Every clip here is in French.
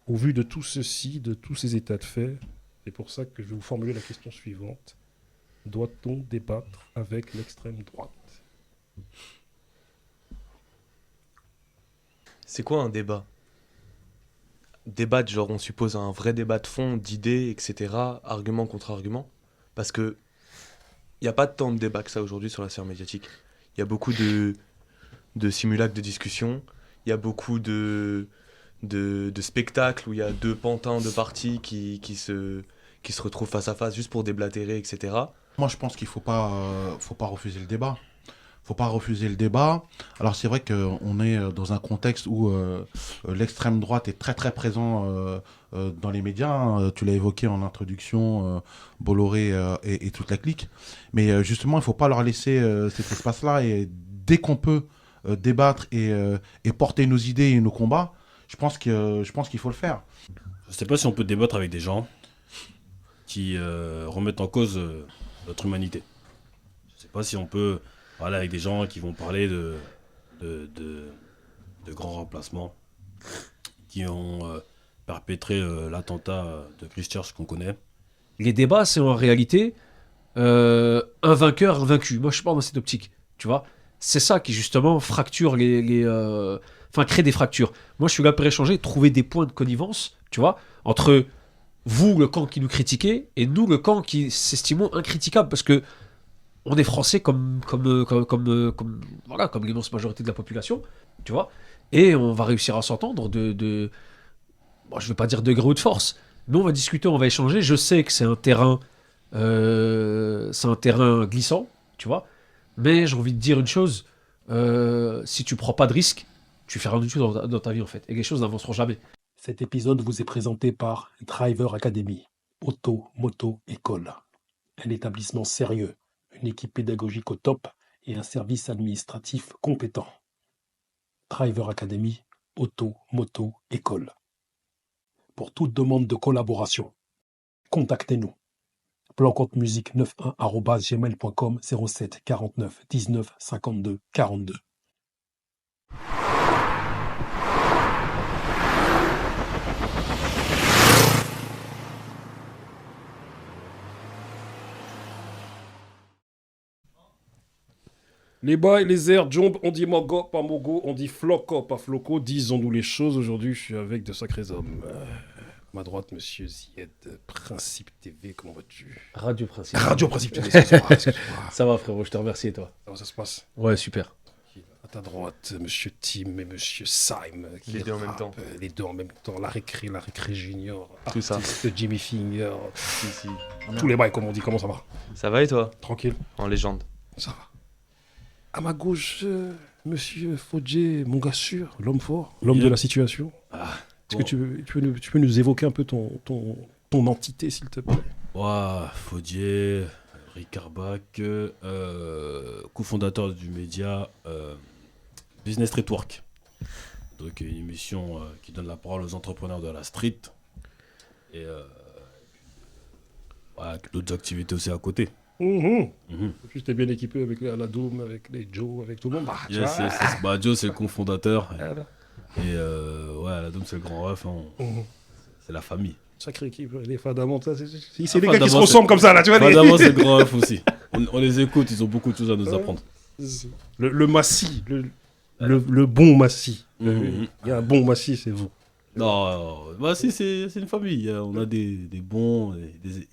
Au vu de tout ceci, de tous ces états de fait, c'est pour ça que je vais vous formuler la question suivante. Doit-on débattre avec l'extrême droite? C'est quoi un débat? Débattre, genre on suppose un vrai débat de fond, d'idées, etc. Argument contre argument. Parce que il n'y a pas tant de débat que ça aujourd'hui sur la sphère médiatique. Il y a beaucoup de simulacres de discussion. Il y a beaucoup de spectacles où il y a deux pantins de partis qui se retrouvent face à face juste pour déblatérer, etc. Moi, je pense qu'il faut pas refuser le débat. Faut pas refuser le débat. Alors, c'est vrai qu'on est dans un contexte où l'extrême droite est très très présent dans les médias, hein. Tu l'as évoqué en introduction, Bolloré et toute la clique. Mais justement, il faut pas leur laisser cet espace-là. Et dès qu'on peut débattre et porter nos idées et nos combats, je pense qu'il faut le faire. Je sais pas si on peut débattre avec des gens qui remettent en cause notre humanité. Je sais pas si on peut parler avec des gens qui vont parler de, de, de grands remplacements, qui ont perpétré l'attentat de Christchurch qu'on connaît. Les débats, c'est en réalité un vainqueur, un vaincu. Moi, je suis pas dans cette optique, tu vois. C'est ça qui, justement, fracture enfin, crée des fractures. Moi, je suis là pour échanger, trouver des points de connivence, tu vois, entre vous, le camp qui nous critiquez, et nous, le camp qui s'estimons incritiquable, parce que on est français voilà, comme l'immense majorité de la population, tu vois, et on va réussir à s'entendre bon, je vais pas dire de gré ou de force, mais on va discuter, on va échanger. Je sais que c'est un terrain glissant, tu vois, mais j'ai envie de dire une chose, si tu prends pas de risque, tu fais rien du tout dans ta vie en fait, et les choses n'avanceront jamais. Cet épisode vous est présenté par Driver Academy, auto, moto, école. Un établissement sérieux, une équipe pédagogique au top et un service administratif compétent. Driver Academy, auto, moto, école. Pour toute demande de collaboration, contactez-nous. Plan compte musique 91@gmail.com 07 49 19 52 42. Les bails, les airs, Jomb, on dit Mogo, pas Mogo, on dit Floco, pas Floco. Disons-nous les choses. Aujourd'hui, je suis avec de sacrés hommes. À ma droite, monsieur Zied, Principe TV, comment vas-tu? Radio Principe. Radio Principe TV, excuse-moi. Ça va frérot, je te remercie et toi? Comment ça se passe? Ouais, super. À ta droite, monsieur Tim et monsieur Syme. Les deux en même temps. Les deux en même temps. La récré junior. Tout ça. Artiste Jimmy Finger. Si, si. Tous les bails, comme on dit. Comment ça va? Ça va et toi? Tranquille. En légende. Ça va. À ma gauche, monsieur Fodjé, mon gars sûr, l'homme fort, l'homme de la situation. Est-ce que tu peux nous évoquer un peu ton entité, s'il te plaît? Ouah, Faudier, Ricard Bach, cofondateur du média Business Street Work. Donc une émission qui donne la parole aux entrepreneurs de la street. Et avec d'autres activités aussi à côté. Tu t'es bien équipé avec la Doom, avec les Joe, avec tout le monde. Yes, Joe, c'est le cofondateur. Voilà. Et ouais, la Dome, c'est le grand ref. C'est la famille. Sacrée équipe, les Fadamon, c'est les gars qui se Fadamon, ressemblent comme ça, là, tu vois. Fadamon, c'est le grand ref aussi. On les écoute, ils ont beaucoup de choses à nous apprendre. Le Massi, le bon Massi. Mhm. Il y a un bon Massi, c'est vous. Non, bah si, c'est une famille. On a des bons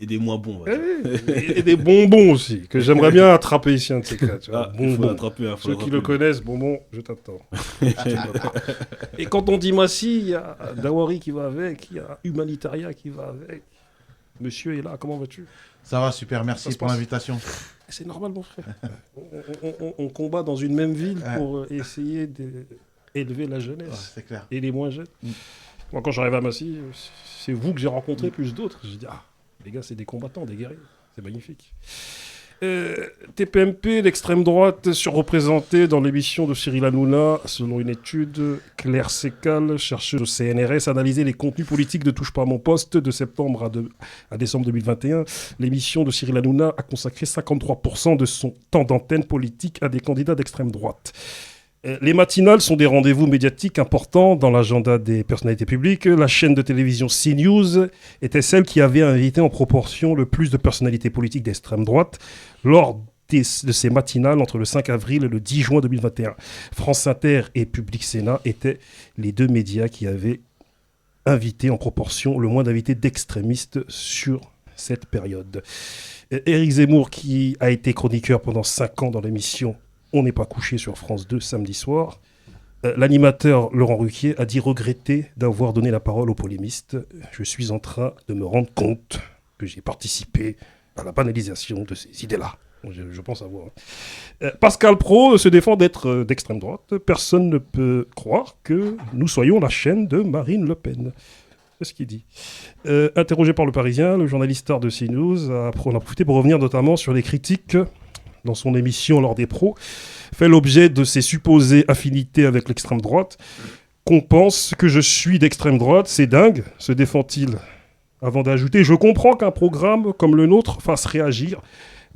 et des moins bons. On va dire. Et des bonbons aussi, que j'aimerais bien attraper ici, un de ces cas. Tu vois, Il faut bonbons. l'attraper. Ceux qui le connaissent, bonbons, je t'attends. Et quand on dit Massi, il y a Dawari qui va avec, il y a Humanitaria qui va avec. Monsieur est là, comment vas-tu? Ça va, super, merci Ça se pour passe. l'invitation. C'est normal, mon frère. On combat dans une même ville Ouais. pour essayer d'élever la Ouais, jeunesse c'est clair. et les moins jeunes. Moi, quand j'arrive à Massy, c'est vous que j'ai rencontré plus d'autres. Je dis, les gars, c'est des combattants, des guerriers. C'est magnifique. TPMP, l'extrême droite, surreprésentée dans l'émission de Cyril Hanouna. Selon une étude, Claire Sécal, chercheuse au CNRS, analysait les contenus politiques de Touche pas à mon poste de septembre à décembre 2021. L'émission de Cyril Hanouna a consacré 53% de son temps d'antenne politique à des candidats d'extrême droite. Les matinales sont des rendez-vous médiatiques importants dans l'agenda des personnalités publiques. La chaîne de télévision CNews était celle qui avait invité en proportion le plus de personnalités politiques d'extrême droite lors de ces matinales entre le 5 avril et le 10 juin 2021. France Inter et Public Sénat étaient les deux médias qui avaient invité en proportion le moins d'invités d'extrémistes sur cette période. Éric Zemmour, qui a été chroniqueur pendant 5 ans dans l'émission On n'est pas couché sur France 2 samedi soir, l'animateur Laurent Ruquier a dit regretter d'avoir donné la parole aux polémistes. Je suis en train de me rendre compte que j'ai participé à la banalisation de ces idées-là. Je pense avoir. Pascal Praud se défend d'être d'extrême droite. Personne ne peut croire que nous soyons la chaîne de Marine Le Pen. C'est ce qu'il dit. Interrogé par Le Parisien, le journaliste star de CNews en a profité pour revenir notamment sur les critiques dans son émission Lors des pros, fait l'objet de ses supposées affinités avec l'extrême droite. Qu'on pense que je suis d'extrême droite, c'est dingue, se défend-il. Avant d'ajouter, je comprends qu'un programme comme le nôtre fasse réagir,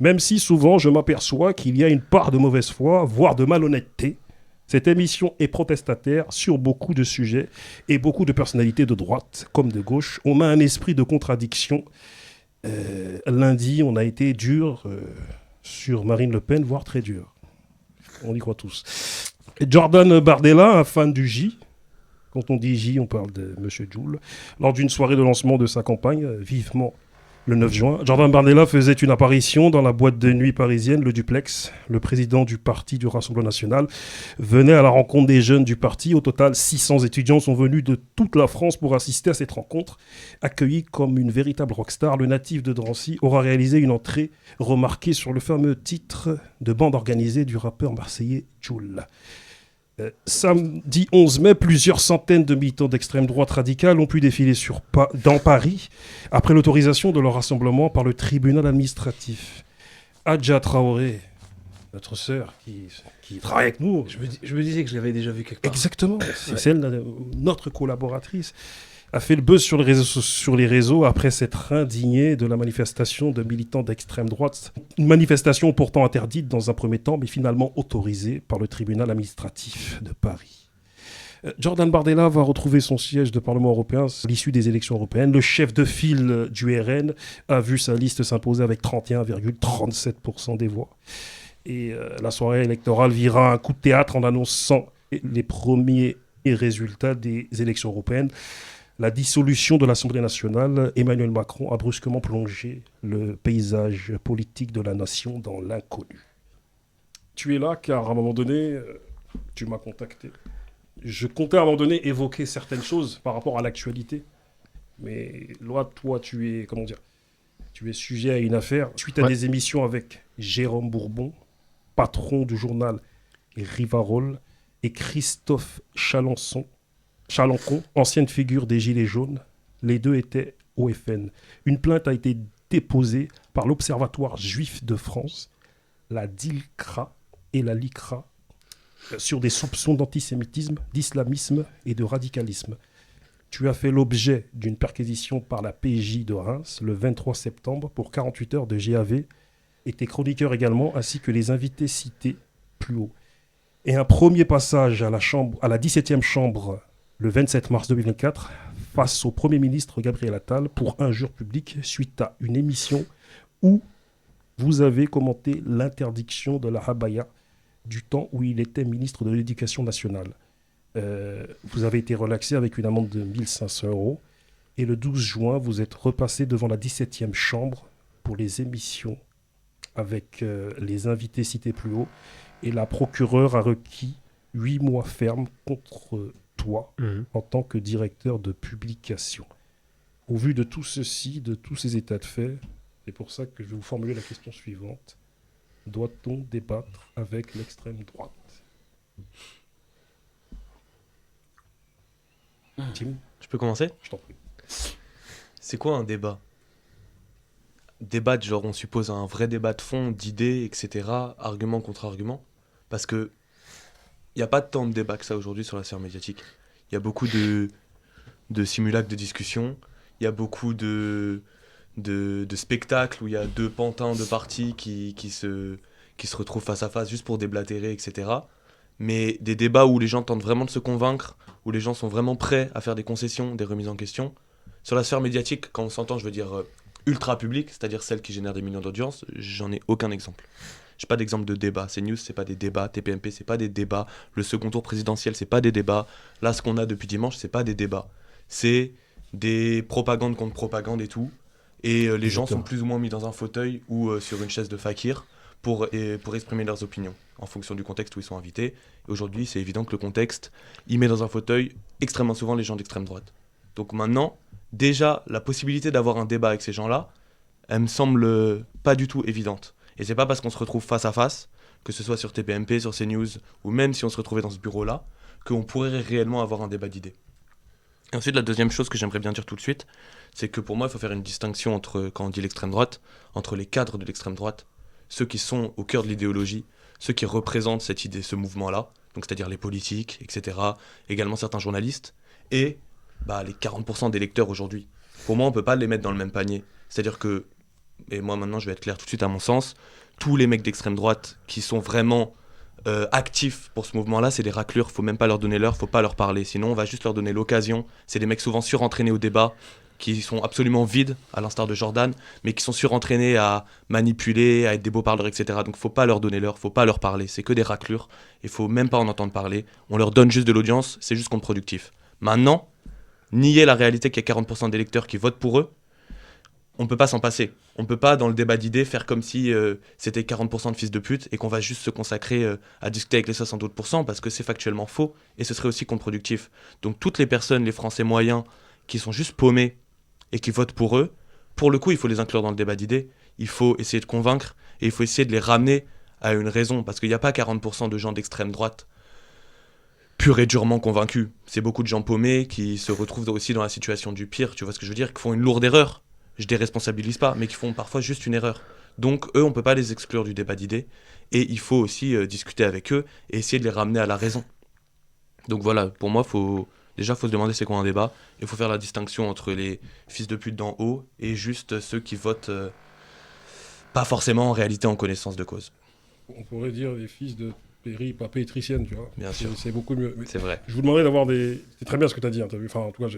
même si souvent je m'aperçois qu'il y a une part de mauvaise foi, voire de malhonnêteté. Cette émission est protestataire sur beaucoup de sujets et beaucoup de personnalités de droite comme de gauche. On a un esprit de contradiction. Lundi, on a été dur sur Marine Le Pen, voire très dur. On y croit tous. Et Jordan Bardella, un fan du J. Quand on dit J, on parle de M. Joule. Lors d'une soirée de lancement de sa campagne, vivement le 9 juin, Jordan Bardella faisait une apparition dans la boîte de nuit parisienne, le Duplex. Le président du parti du Rassemblement national venait à la rencontre des jeunes du parti. Au total, 600 étudiants sont venus de toute la France pour assister à cette rencontre. Accueilli comme une véritable rockstar, le natif de Drancy aura réalisé une entrée remarquée sur le fameux titre de bande organisée du rappeur marseillais Joule. Samedi 11 mai, plusieurs centaines de militants d'extrême droite radicale ont pu défiler dans Paris après l'autorisation de leur rassemblement par le tribunal administratif. Adja Traoré, notre sœur qui travaille avec nous. Je me disais que je l'avais déjà vu quelque part. Exactement, c'est celle, notre collaboratrice, a fait le buzz sur les réseaux après s'être indignée de la manifestation de militants d'extrême droite. Une manifestation pourtant interdite dans un premier temps, mais finalement autorisée par le tribunal administratif de Paris. Jordan Bardella va retrouver son siège de Parlement européen à l'issue des élections européennes. Le chef de file du RN a vu sa liste s'imposer avec 31,37% des voix. Et la soirée électorale vira un coup de théâtre en annonçant les premiers résultats des élections européennes. La dissolution de l'Assemblée nationale, Emmanuel Macron a brusquement plongé le paysage politique de la nation dans l'inconnu. Tu es là car à un moment donné, tu m'as contacté. Je comptais à un moment donné évoquer certaines choses par rapport à l'actualité. Mais là, toi, tu es sujet à une affaire. Suite à des émissions avec Jérôme Bourbon, patron du journal Rivarol, et Christophe Chalancon, ancienne figure des Gilets jaunes, les deux étaient au FN. Une plainte a été déposée par l'Observatoire juif de France, la DILCRA et la LICRA, sur des soupçons d'antisémitisme, d'islamisme et de radicalisme. Tu as fait l'objet d'une perquisition par la PJ de Reims le 23 septembre pour 48 heures de GAV et tes chroniqueurs également, ainsi que les invités cités plus haut. Et un premier passage à la 17e chambre le 27 mars 2024, face au Premier ministre Gabriel Attal pour injure publique suite à une émission où vous avez commenté l'interdiction de la habaya du temps où il était ministre de l'Éducation nationale. Vous avez été relaxé avec une amende de 1 500 € et le 12 juin, vous êtes repassé devant la 17e chambre pour les émissions avec les invités cités plus haut et la procureure a requis 8 mois ferme contre toi en tant que directeur de publication. Au vu de tout ceci, de tous ces états de fait, c'est pour ça que je vais vous formuler la question suivante. Doit-on débattre avec l'extrême droite? Tim, Je peux commencer? je t'en prie. C'est quoi un débat? Débattre, genre on suppose un vrai débat de fond, d'idées, etc., argument contre argument. Parce que il n'y a pas tant de débat que ça aujourd'hui sur la sphère médiatique. Il y a beaucoup de simulacres de discussion, il y a beaucoup de spectacles où il y a deux pantins de partis qui se retrouvent face à face juste pour déblatérer, etc. mais des débats où les gens tentent vraiment de se convaincre, où les gens sont vraiment prêts à faire des concessions, des remises en question. Sur la sphère médiatique, quand on s'entend, je veux dire ultra publique, c'est-à-dire celle qui génère des millions d'audience, j'en ai aucun exemple. J'ai pas d'exemple de débat. CNews, c'est pas des débats. TPMP, c'est pas des débats. Le second tour présidentiel, c'est pas des débats. Là, ce qu'on a depuis dimanche, c'est pas des débats. C'est des propagandes contre propagandes et tout. Et les gens sont plus ou moins mis dans un fauteuil ou sur une chaise de fakir pour exprimer leurs opinions en fonction du contexte où ils sont invités. Et aujourd'hui, c'est évident que le contexte, il met dans un fauteuil extrêmement souvent les gens d'extrême droite. Donc maintenant, déjà, la possibilité d'avoir un débat avec ces gens-là, elle me semble pas du tout évidente. Et c'est pas parce qu'on se retrouve face à face, que ce soit sur TPMP, sur CNews, ou même si on se retrouvait dans ce bureau-là, qu'on pourrait réellement avoir un débat d'idées. Et ensuite, la deuxième chose que j'aimerais bien dire tout de suite, c'est que pour moi, il faut faire une distinction entre, quand on dit l'extrême droite, entre les cadres de l'extrême droite, ceux qui sont au cœur de l'idéologie, ceux qui représentent cette idée, ce mouvement-là, donc c'est-à-dire les politiques, etc., également certains journalistes, et les 40% des lecteurs aujourd'hui. Pour moi, on ne peut pas les mettre dans le même panier. C'est-à-dire que, et moi maintenant je vais être clair tout de suite à mon sens, tous les mecs d'extrême droite qui sont vraiment actifs pour ce mouvement-là, c'est des raclures, faut même pas leur donner l'heure, faut pas leur parler, sinon on va juste leur donner l'occasion. C'est des mecs souvent surentraînés au débat, qui sont absolument vides, à l'instar de Jordan, mais qui sont surentraînés à manipuler, à être des beaux parleurs, etc. Donc faut pas leur donner l'heure, faut pas leur parler, c'est que des raclures, il faut même pas en entendre parler, on leur donne juste de l'audience, c'est juste contre-productif. Maintenant, nier la réalité qu'il y a 40% d'électeurs qui votent pour eux, on peut pas s'en passer. On peut pas, dans le débat d'idées, faire comme si c'était 40% de fils de pute et qu'on va juste se consacrer à discuter avec les 60 autres pourcents parce que c'est factuellement faux et ce serait aussi contre-productif. Donc toutes les personnes, les Français moyens, qui sont juste paumés et qui votent pour eux, pour le coup, il faut les inclure dans le débat d'idées. Il faut essayer de convaincre et il faut essayer de les ramener à une raison parce qu'il n'y a pas 40% de gens d'extrême droite pur et durement convaincus. C'est beaucoup de gens paumés qui se retrouvent aussi dans la situation du pire, tu vois ce que je veux dire, qui font une lourde erreur. Je déresponsabilise pas, mais qui font parfois juste une erreur. Donc eux, on peut pas les exclure du débat d'idées, et il faut aussi discuter avec eux et essayer de les ramener à la raison. Donc voilà, pour moi, faut se demander c'est quoi un débat, il faut faire la distinction entre les fils de pute d'en haut et juste ceux qui votent pas forcément en réalité en connaissance de cause. On pourrait dire les fils de Péri, pas pétricienne, tu vois. Bien sûr. C'est beaucoup mieux. Mais C'est vrai. je vous demanderais d'avoir des... C'est très bien ce que tu as dit, hein, t'as vu. Enfin, en tout cas,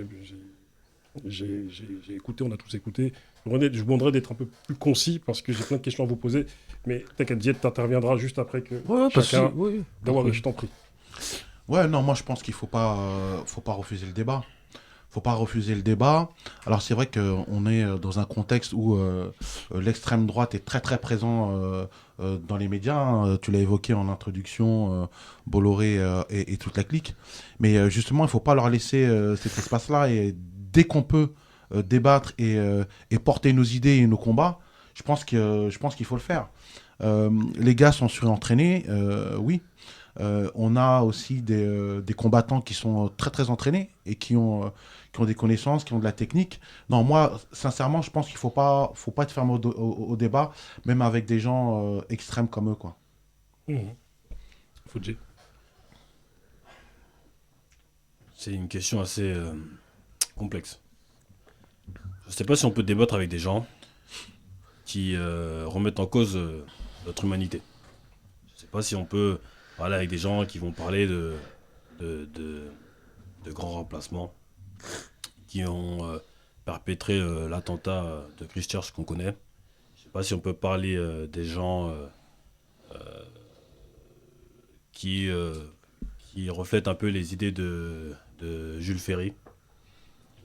j'ai écouté, on a tous écouté. Je vous demanderais d'être un peu plus concis parce que j'ai plein de questions à vous poser. Mais t'inquiète, Diète, t'interviendras juste après que chacun... D'avoir, je t'en prie. Ouais, non, moi je pense qu'il faut pas refuser le débat. Faut pas refuser le débat. Alors c'est vrai qu'on est dans un contexte où l'extrême droite est très très présent dans les médias. Hein. Tu l'as évoqué en introduction, Bolloré et toute la clique. Mais justement, il faut pas leur laisser cet espace-là. Et dès qu'on peut débattre et porter nos idées et nos combats, je pense qu'il faut le faire. Les gars sont surentraînés, oui. On a aussi des combattants qui sont très très entraînés et qui ont des connaissances, qui ont de la technique. Non, moi, sincèrement, je pense qu'il faut pas être fermé au débat, même avec des gens extrêmes comme eux, quoi. Fouji. C'est une question assez complexe. Je ne sais pas si on peut débattre avec des gens qui remettent en cause notre humanité. Je ne sais pas si on peut parler avec des gens qui vont parler de grands remplacements, qui ont perpétré l'attentat de Christchurch qu'on connaît. Je ne sais pas si on peut parler des gens qui reflètent un peu les idées de Jules Ferry,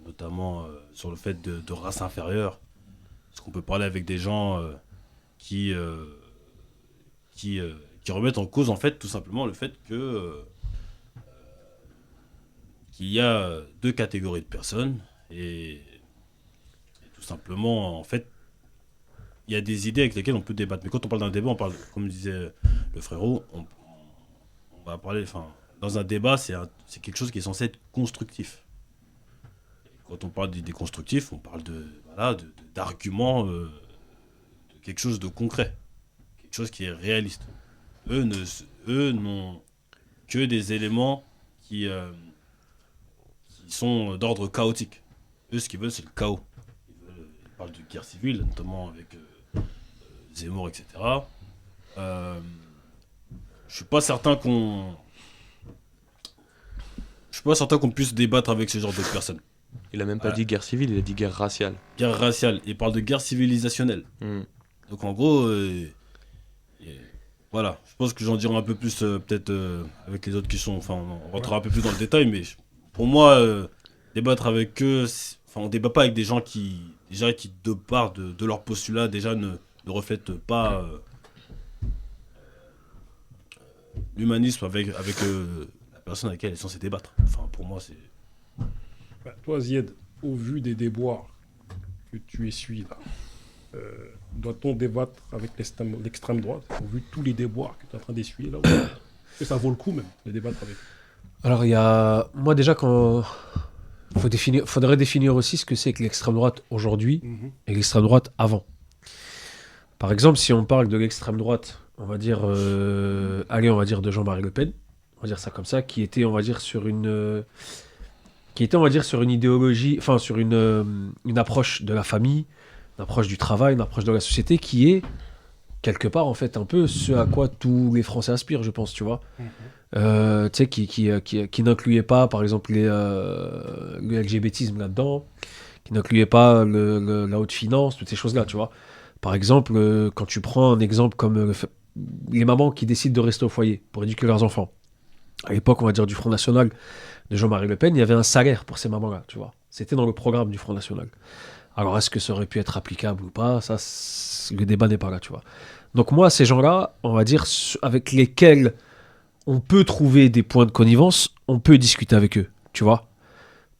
notamment sur le fait de race inférieure. Est-ce qu'on peut parler avec des gens qui remettent en cause en fait tout simplement le fait qu'il y a deux catégories de personnes et tout simplement en fait il y a des idées avec lesquelles on peut débattre. Mais quand on parle d'un débat, on parle, comme disait le frérot, on va parler, dans un débat, c'est quelque chose qui est censé être constructif. Et quand on parle d'idées constructives, on parle d'arguments, de quelque chose de concret, quelque chose qui est réaliste. Eux n'ont que des éléments qui sont d'ordre chaotique. Eux, ce qu'ils veulent, c'est le chaos. Ils parlent de guerre civile, notamment avec Zemmour, etc. Je suis pas certain qu'on suis pas certain qu'on puisse débattre avec ce genre de personnes. Il a même pas Ouais. dit guerre civile, il a dit guerre raciale. Guerre raciale, il parle de guerre civilisationnelle. Hmm. Donc en gros, voilà, je pense que j'en dirai un peu plus peut-être avec les autres qui sont, enfin on rentrera un peu plus dans le détail, mais pour moi, débattre avec eux, enfin on débat pas avec des gens qui, déjà qui de part de leur postulat déjà ne reflètent pas l'humanisme avec la personne avec laquelle elle est censée débattre. Enfin pour moi c'est... Bah, toi, Zied, au vu des déboires que tu essuies là, doit-on débattre avec l'extrême droite, au vu de tous les déboires que tu es en train d'essuyer là? Est-ce que ça vaut le coup même de débattre avec? Alors, il y a. Moi, déjà, faudrait définir aussi ce que c'est que l'extrême droite aujourd'hui et l'extrême droite avant. Par exemple, si on parle de l'extrême droite, on va dire. Allez, on va dire de Jean-Marie Le Pen, on va dire ça comme ça, qui était, on va dire, sur une. Sur une idéologie, enfin, sur une approche de la famille, une approche du travail, une approche de la société qui est, quelque part, en fait, un peu ce à quoi tous les Français aspirent, je pense, tu vois. Tu sais, qui n'incluait pas, par exemple, le LGBTisme là-dedans, qui n'incluait pas la haute finance, toutes ces choses-là, tu vois. Par exemple, quand tu prends un exemple comme les mamans qui décident de rester au foyer pour éduquer leurs enfants. À l'époque, on va dire, du Front National de Jean-Marie Le Pen, il y avait un salaire pour ces mamans-là, tu vois. C'était dans le programme du Front National. Alors, est-ce que ça aurait pu être applicable ou pas? Ça, le débat n'est pas là, tu vois. Donc moi, ces gens-là, on va dire, avec lesquels on peut trouver des points de connivence, on peut discuter avec eux, tu vois.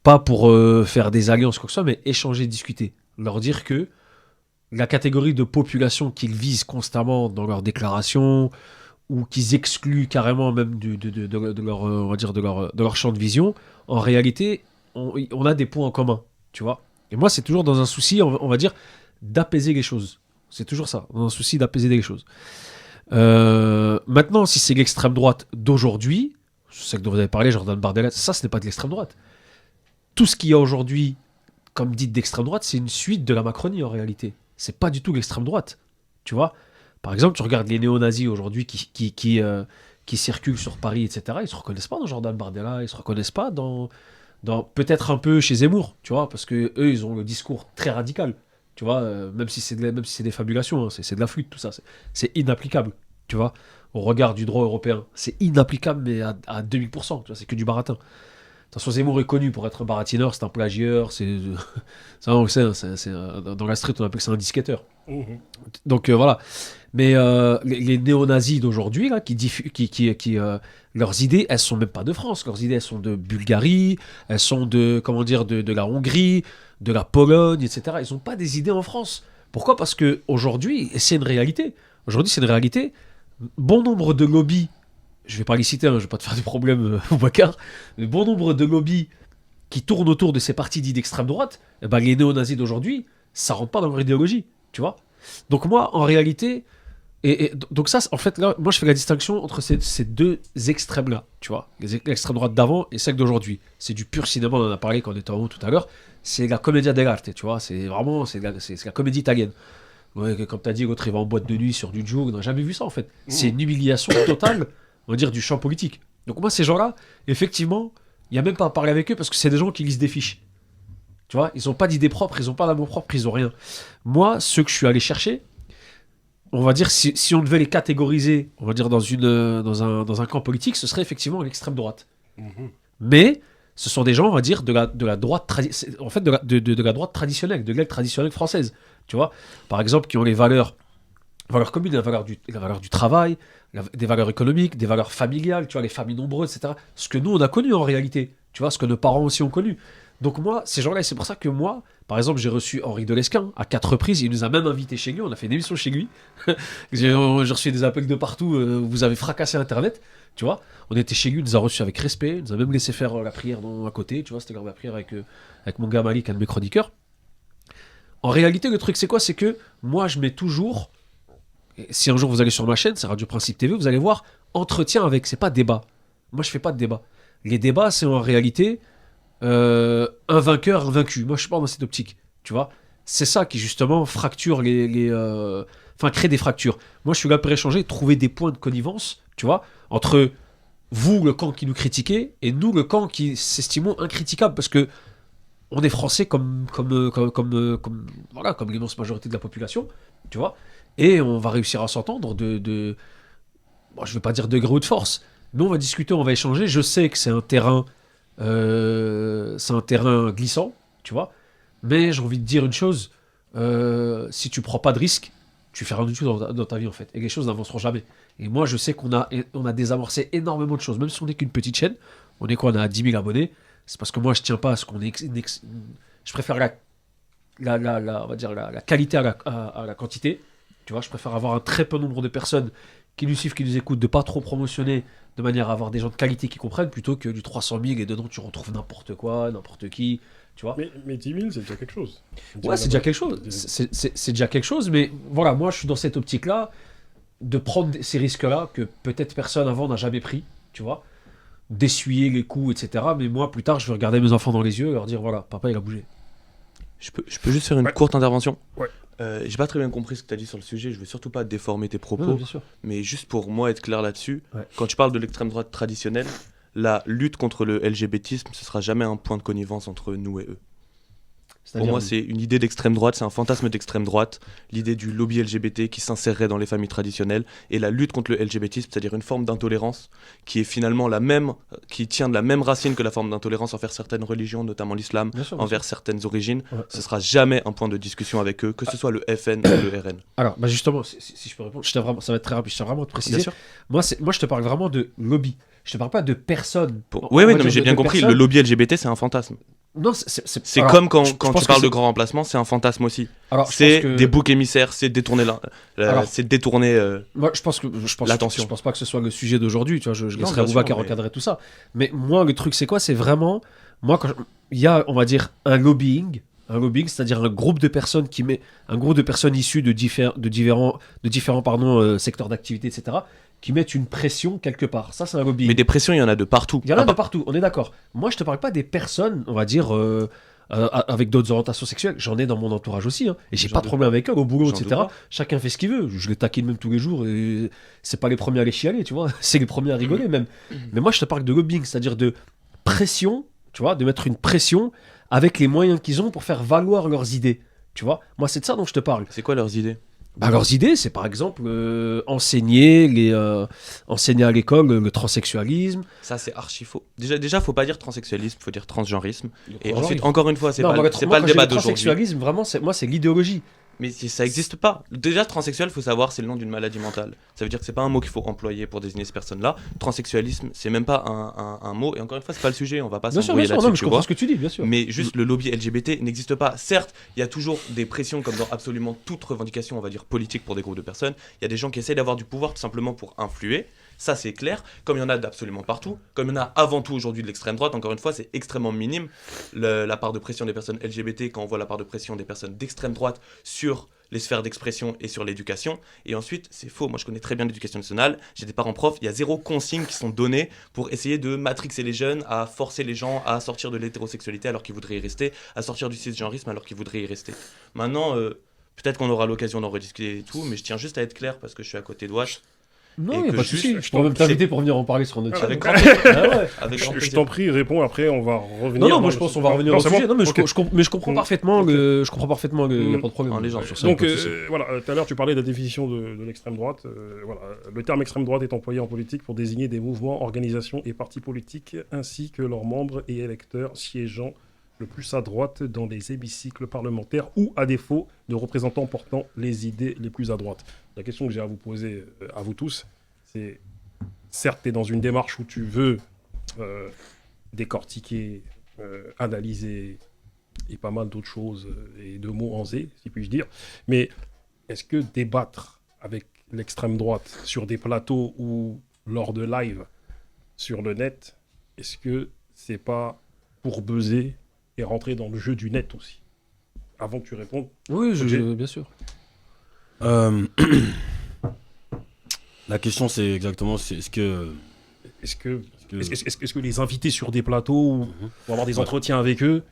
Pas pour faire des alliances, quoi que ce soit, mais échanger, discuter. Leur dire que la catégorie de population qu'ils visent constamment dans leurs déclarations, ou qu'ils excluent carrément même de leur, on va dire de leur champ de vision, en réalité, on a des points en commun, tu vois. Et moi, c'est toujours dans un souci, on va dire, d'apaiser les choses. C'est toujours ça, dans un souci d'apaiser les choses. Maintenant, si c'est l'extrême droite d'aujourd'hui, c'est ce dont vous avez parlé, Jordan Bardella, ça, ce n'est pas de l'extrême droite. Tout ce qu'il y a aujourd'hui, comme dit d'extrême droite, c'est une suite de la Macronie, en réalité. C'est pas du tout l'extrême droite, tu vois. Par exemple, tu regardes les néo-nazis aujourd'hui qui circulent sur Paris, etc. Ils se reconnaissent pas dans Jordan Bardella, ils se reconnaissent pas dans peut-être un peu chez Zemmour, tu vois, parce que eux, ils ont le discours très radical, tu vois, même si c'est des fabulations, hein, c'est de la flûte, tout ça, c'est inapplicable, tu vois, au regard du droit européen, c'est inapplicable, mais à 2000%, tu vois, c'est que du baratin. De toute façon, Zemmour est connu pour être un baratineur, c'est un plagieur, ça on le sait, hein, dans la street on appelle ça un disquetteur. Donc voilà. Mais les néo-nazis d'aujourd'hui, là, leurs idées, elles sont même pas de France. Leurs idées, elles sont de Bulgarie, elles sont de la Hongrie, de la Pologne, etc. Ils n'ont pas des idées en France. Pourquoi? Parce que aujourd'hui, et c'est une réalité. Aujourd'hui, c'est une réalité. Bon nombre de lobbies, je vais pas les citer, hein, je vais pas te faire des problèmes, Boubacar, mais bon nombre de lobbies qui tournent autour de ces partis dits d'extrême droite, eh ben, les néo-nazis d'aujourd'hui, ça rentre pas dans leur idéologie, tu vois. Donc moi, en réalité, donc ça, en fait, là, moi je fais la distinction entre ces deux extrêmes-là, tu vois. L'extrême droite d'avant et celle d'aujourd'hui. C'est du pur cinéma, on en a parlé quand on était en haut tout à l'heure. C'est la commedia dell'arte, tu vois. C'est vraiment, c'est la comédie italienne. Ouais, comme t'as dit, l'autre il va en boîte de nuit sur du joug, on n'a jamais vu ça en fait. C'est une humiliation totale, on va dire, du champ politique. Donc moi, ces gens-là, effectivement, il n'y a même pas à parler avec eux parce que c'est des gens qui lisent des fiches. Tu vois, ils n'ont pas d'idées propres, ils n'ont pas d'amour propre, ils n'ont rien. Moi, ceux que je suis allé chercher, on va dire, si on devait les catégoriser, on va dire dans un camp politique, ce serait effectivement l'extrême droite. Mais ce sont des gens, on va dire, de la droite en fait, de la droite traditionnelle, de l'aile traditionnelle française. Tu vois, par exemple, qui ont les valeurs communes, la valeur du travail, des valeurs économiques, des valeurs familiales, tu vois, les familles nombreuses, etc. Ce que nous, on a connu en réalité, tu vois, ce que nos parents aussi ont connu. Donc moi, ces gens-là, et c'est pour ça que moi, par exemple, j'ai reçu Henri Delesquin à 4 reprises, il nous a même invités chez lui, on a fait une émission chez lui, j'ai reçu des appels de partout, vous avez fracassé Internet, tu vois, on était chez lui, il nous a reçus avec respect, il nous a même laissé faire la prière à côté, tu vois, c'était la prière avec mon gars Malik, un de mes chroniqueurs. En réalité, le truc, c'est quoi? C'est que moi, je mets toujours, si un jour vous allez sur ma chaîne, c'est Radio Principe TV, vous allez voir, entretien avec, c'est pas débat. Moi, je fais pas de débat. Les débats, c'est en réalité un vainqueur, un vaincu. Moi, je suis pas dans cette optique, tu vois. C'est ça qui, justement, fracture crée des fractures. Moi, je suis là pour échanger, trouver des points de connivence, tu vois, entre vous, le camp qui nous critiquez, et nous, le camp qui s'estimons incriticables, parce que on est français voilà, comme l'immense majorité de la population, tu vois, et on va réussir à s'entendre bon, je vais pas dire de gré ou de force, mais on va discuter, on va échanger. Je sais que c'est un terrain glissant, tu vois, mais j'ai envie de dire une chose, si tu prends pas de risque, tu fais rien du tout dans ta vie en fait, et les choses n'avanceront jamais. Et moi je sais qu'on a désamorcé énormément de choses, même si on n'est qu'une petite chaîne, on est quoi, on a 10 000 abonnés, c'est parce que moi je tiens pas à ce qu'on ait je préfère on va dire la qualité à la quantité, tu vois, je préfère avoir un très peu nombre de personnes qui nous suivent, qui nous écoutent, de pas trop promotionner de manière à avoir des gens de qualité qui comprennent, plutôt que du 300 000 et dedans tu retrouves n'importe quoi, n'importe qui, tu vois. Mais 10 000, c'est déjà quelque chose. Ouais, c'est déjà quelque chose. C'est déjà quelque chose, mais voilà, moi je suis dans cette optique-là de prendre ces risques-là que peut-être personne avant n'a jamais pris, tu vois, d'essuyer les coups, etc. Mais moi, plus tard, je vais regarder mes enfants dans les yeux et leur dire voilà, papa il a bougé. Je peux juste faire une Ouais. courte intervention. Ouais. J'ai pas très bien compris ce que tu as dit sur le sujet, je veux surtout pas déformer tes propos, Non, bien sûr. mais juste pour moi être clair là-dessus, Ouais. quand tu parles de l'extrême droite traditionnelle, la lutte contre le LGBTisme, ce sera jamais un point de connivence entre nous et eux. Pour moi, c'est une idée d'extrême droite, c'est un fantasme d'extrême droite, l'idée du lobby LGBT qui s'insérerait dans les familles traditionnelles, et la lutte contre le LGBTisme, c'est-à-dire une forme d'intolérance qui est finalement qui tient de la même racine que la forme d'intolérance envers certaines religions, notamment l'islam, Bien sûr, envers certaines origines. Ouais. Ce sera jamais un point de discussion avec eux, que ce soit le FN ou le RN. Alors, bah justement, si je peux répondre, ça va être très rapide, je tiens vraiment à te préciser. Bien sûr. Moi, je te parle vraiment de lobby. Je te parle pas de personnes. Oui, On va non, dire mais j'ai de bien compris, personnes. le lobby LGBT, c'est un fantasme. Non, C'est alors, comme quand je tu pense que parles de c'est- grand remplacement, c'est un fantasme aussi. Alors, je C'est pense que- des boucs émissaires, c'est détourner Alors, c'est détourner. Moi, je pense l'attention. je pense pas que ce soit le sujet d'aujourd'hui. Tu vois, je Non, laisserai bien Boubacar sûr, mais- recadrer tout ça. Mais moi, le truc, c'est quoi? C'est vraiment, moi, il y a, on va dire, un lobbying, c'est-à-dire un groupe de personnes issues de différents secteurs d'activité, etc., qui mettent une pression quelque part. Ça, c'est un lobbying. Mais des pressions, il y en a de partout. Il y en a Ah de partout, on est d'accord. Moi, je te parle pas des personnes, on va dire, avec d'autres orientations sexuelles. J'en ai dans mon entourage aussi, hein. Et j'ai J'en pas de doute problème avec eux, au boulot, J'en etc. doute pas. Chacun fait ce qu'il veut. Je les taquine même tous les jours et c'est pas les premiers à les chialer, tu vois. C'est les premiers à rigoler même. Mais moi, je te parle de lobbying, c'est-à-dire de pression, tu vois, de mettre une pression avec les moyens qu'ils ont pour faire valoir leurs idées. Tu vois, moi, c'est de ça dont je te parle. C'est quoi leurs idées? Bah, leurs idées, c'est par exemple enseigner à l'école le transsexualisme. Ça, c'est archi faux. Déjà, faut pas dire transsexualisme, faut dire transgenrisme. Et transgenrisme. ensuite, encore une fois, c'est Non, pas, moi, c'est moi, pas le quand j'ai débat le d'aujourd'hui. transsexualisme, vraiment, c'est l'idéologie. Mais ça existe pas. Déjà, transsexuel, faut savoir, c'est le nom d'une maladie mentale. Ça veut dire que c'est pas un mot qu'il faut employer pour désigner ces personnes-là. Transsexualisme, c'est même pas un mot. Et encore une fois, c'est pas le sujet. On va pas Bien sûr, s'embrouiller non, là-dessus, mais je tu comprends vois. ce que tu dis, bien sûr. Mais juste le lobby LGBT n'existe pas. Certes, il y a toujours des pressions comme dans absolument toute revendication, on va dire politique pour des groupes de personnes. Il y a des gens qui essaient d'avoir du pouvoir tout simplement pour influer. Ça, c'est clair. Comme il y en a d'absolument partout, comme il y en a avant tout aujourd'hui de l'extrême droite, encore une fois, c'est extrêmement minime. La part de pression des personnes LGBT, quand on voit la part de pression des personnes d'extrême droite sur les sphères d'expression et sur l'éducation. Et ensuite, c'est faux. Moi, je connais très bien l'éducation nationale. J'ai des parents profs. Il y a 0 consignes qui sont données pour essayer de matrixer les jeunes, à forcer les gens à sortir de l'hétérosexualité alors qu'ils voudraient y rester, à sortir du cisgenrisme alors qu'ils voudraient y rester. Maintenant, peut-être qu'on aura l'occasion d'en rediscuter et tout, mais je tiens juste à être clair parce que je suis à côté de Watt. Non, et il n'y a que pas de juste- souci. Je pourrais même t'inviter pour venir en parler sur notre Avec chaîne. grand plaisir. Ah ouais. Avec grand Je plaisir. t'en prie, réponds, après on va revenir. Non, non, dans moi le- je pense qu'on va revenir Non, au c'est sujet. bon. Non, mais Ok. je comprends parfaitement Ok. le. Je comprends parfaitement le. Il n'y a pas de problème. En légende. sur ça, Donc y a pas de souci. voilà, tout à l'heure tu parlais de la définition de l'extrême droite. Voilà, le terme extrême droite est employé en politique pour désigner des mouvements, organisations et partis politiques ainsi que leurs membres et électeurs siégeant le plus à droite dans les hémicycles parlementaires ou à défaut de représentants portant les idées les plus à droite. La question que j'ai à vous poser à vous tous, c'est certes tu es dans une démarche où tu veux décortiquer, analyser et pas mal d'autres choses et de mots en zé, si puis-je dire. Mais est-ce que débattre avec l'extrême droite sur des plateaux ou lors de live sur le net, est-ce que c'est pas pour buzzer et rentrer dans le jeu du net aussi? Avant que tu répondes. Oui, Ok. bien sûr. La question, c'est exactement, c'est est-ce que... Est-ce que, que- est-ce que les invités sur des plateaux ou avoir des Ouais. entretiens avec eux,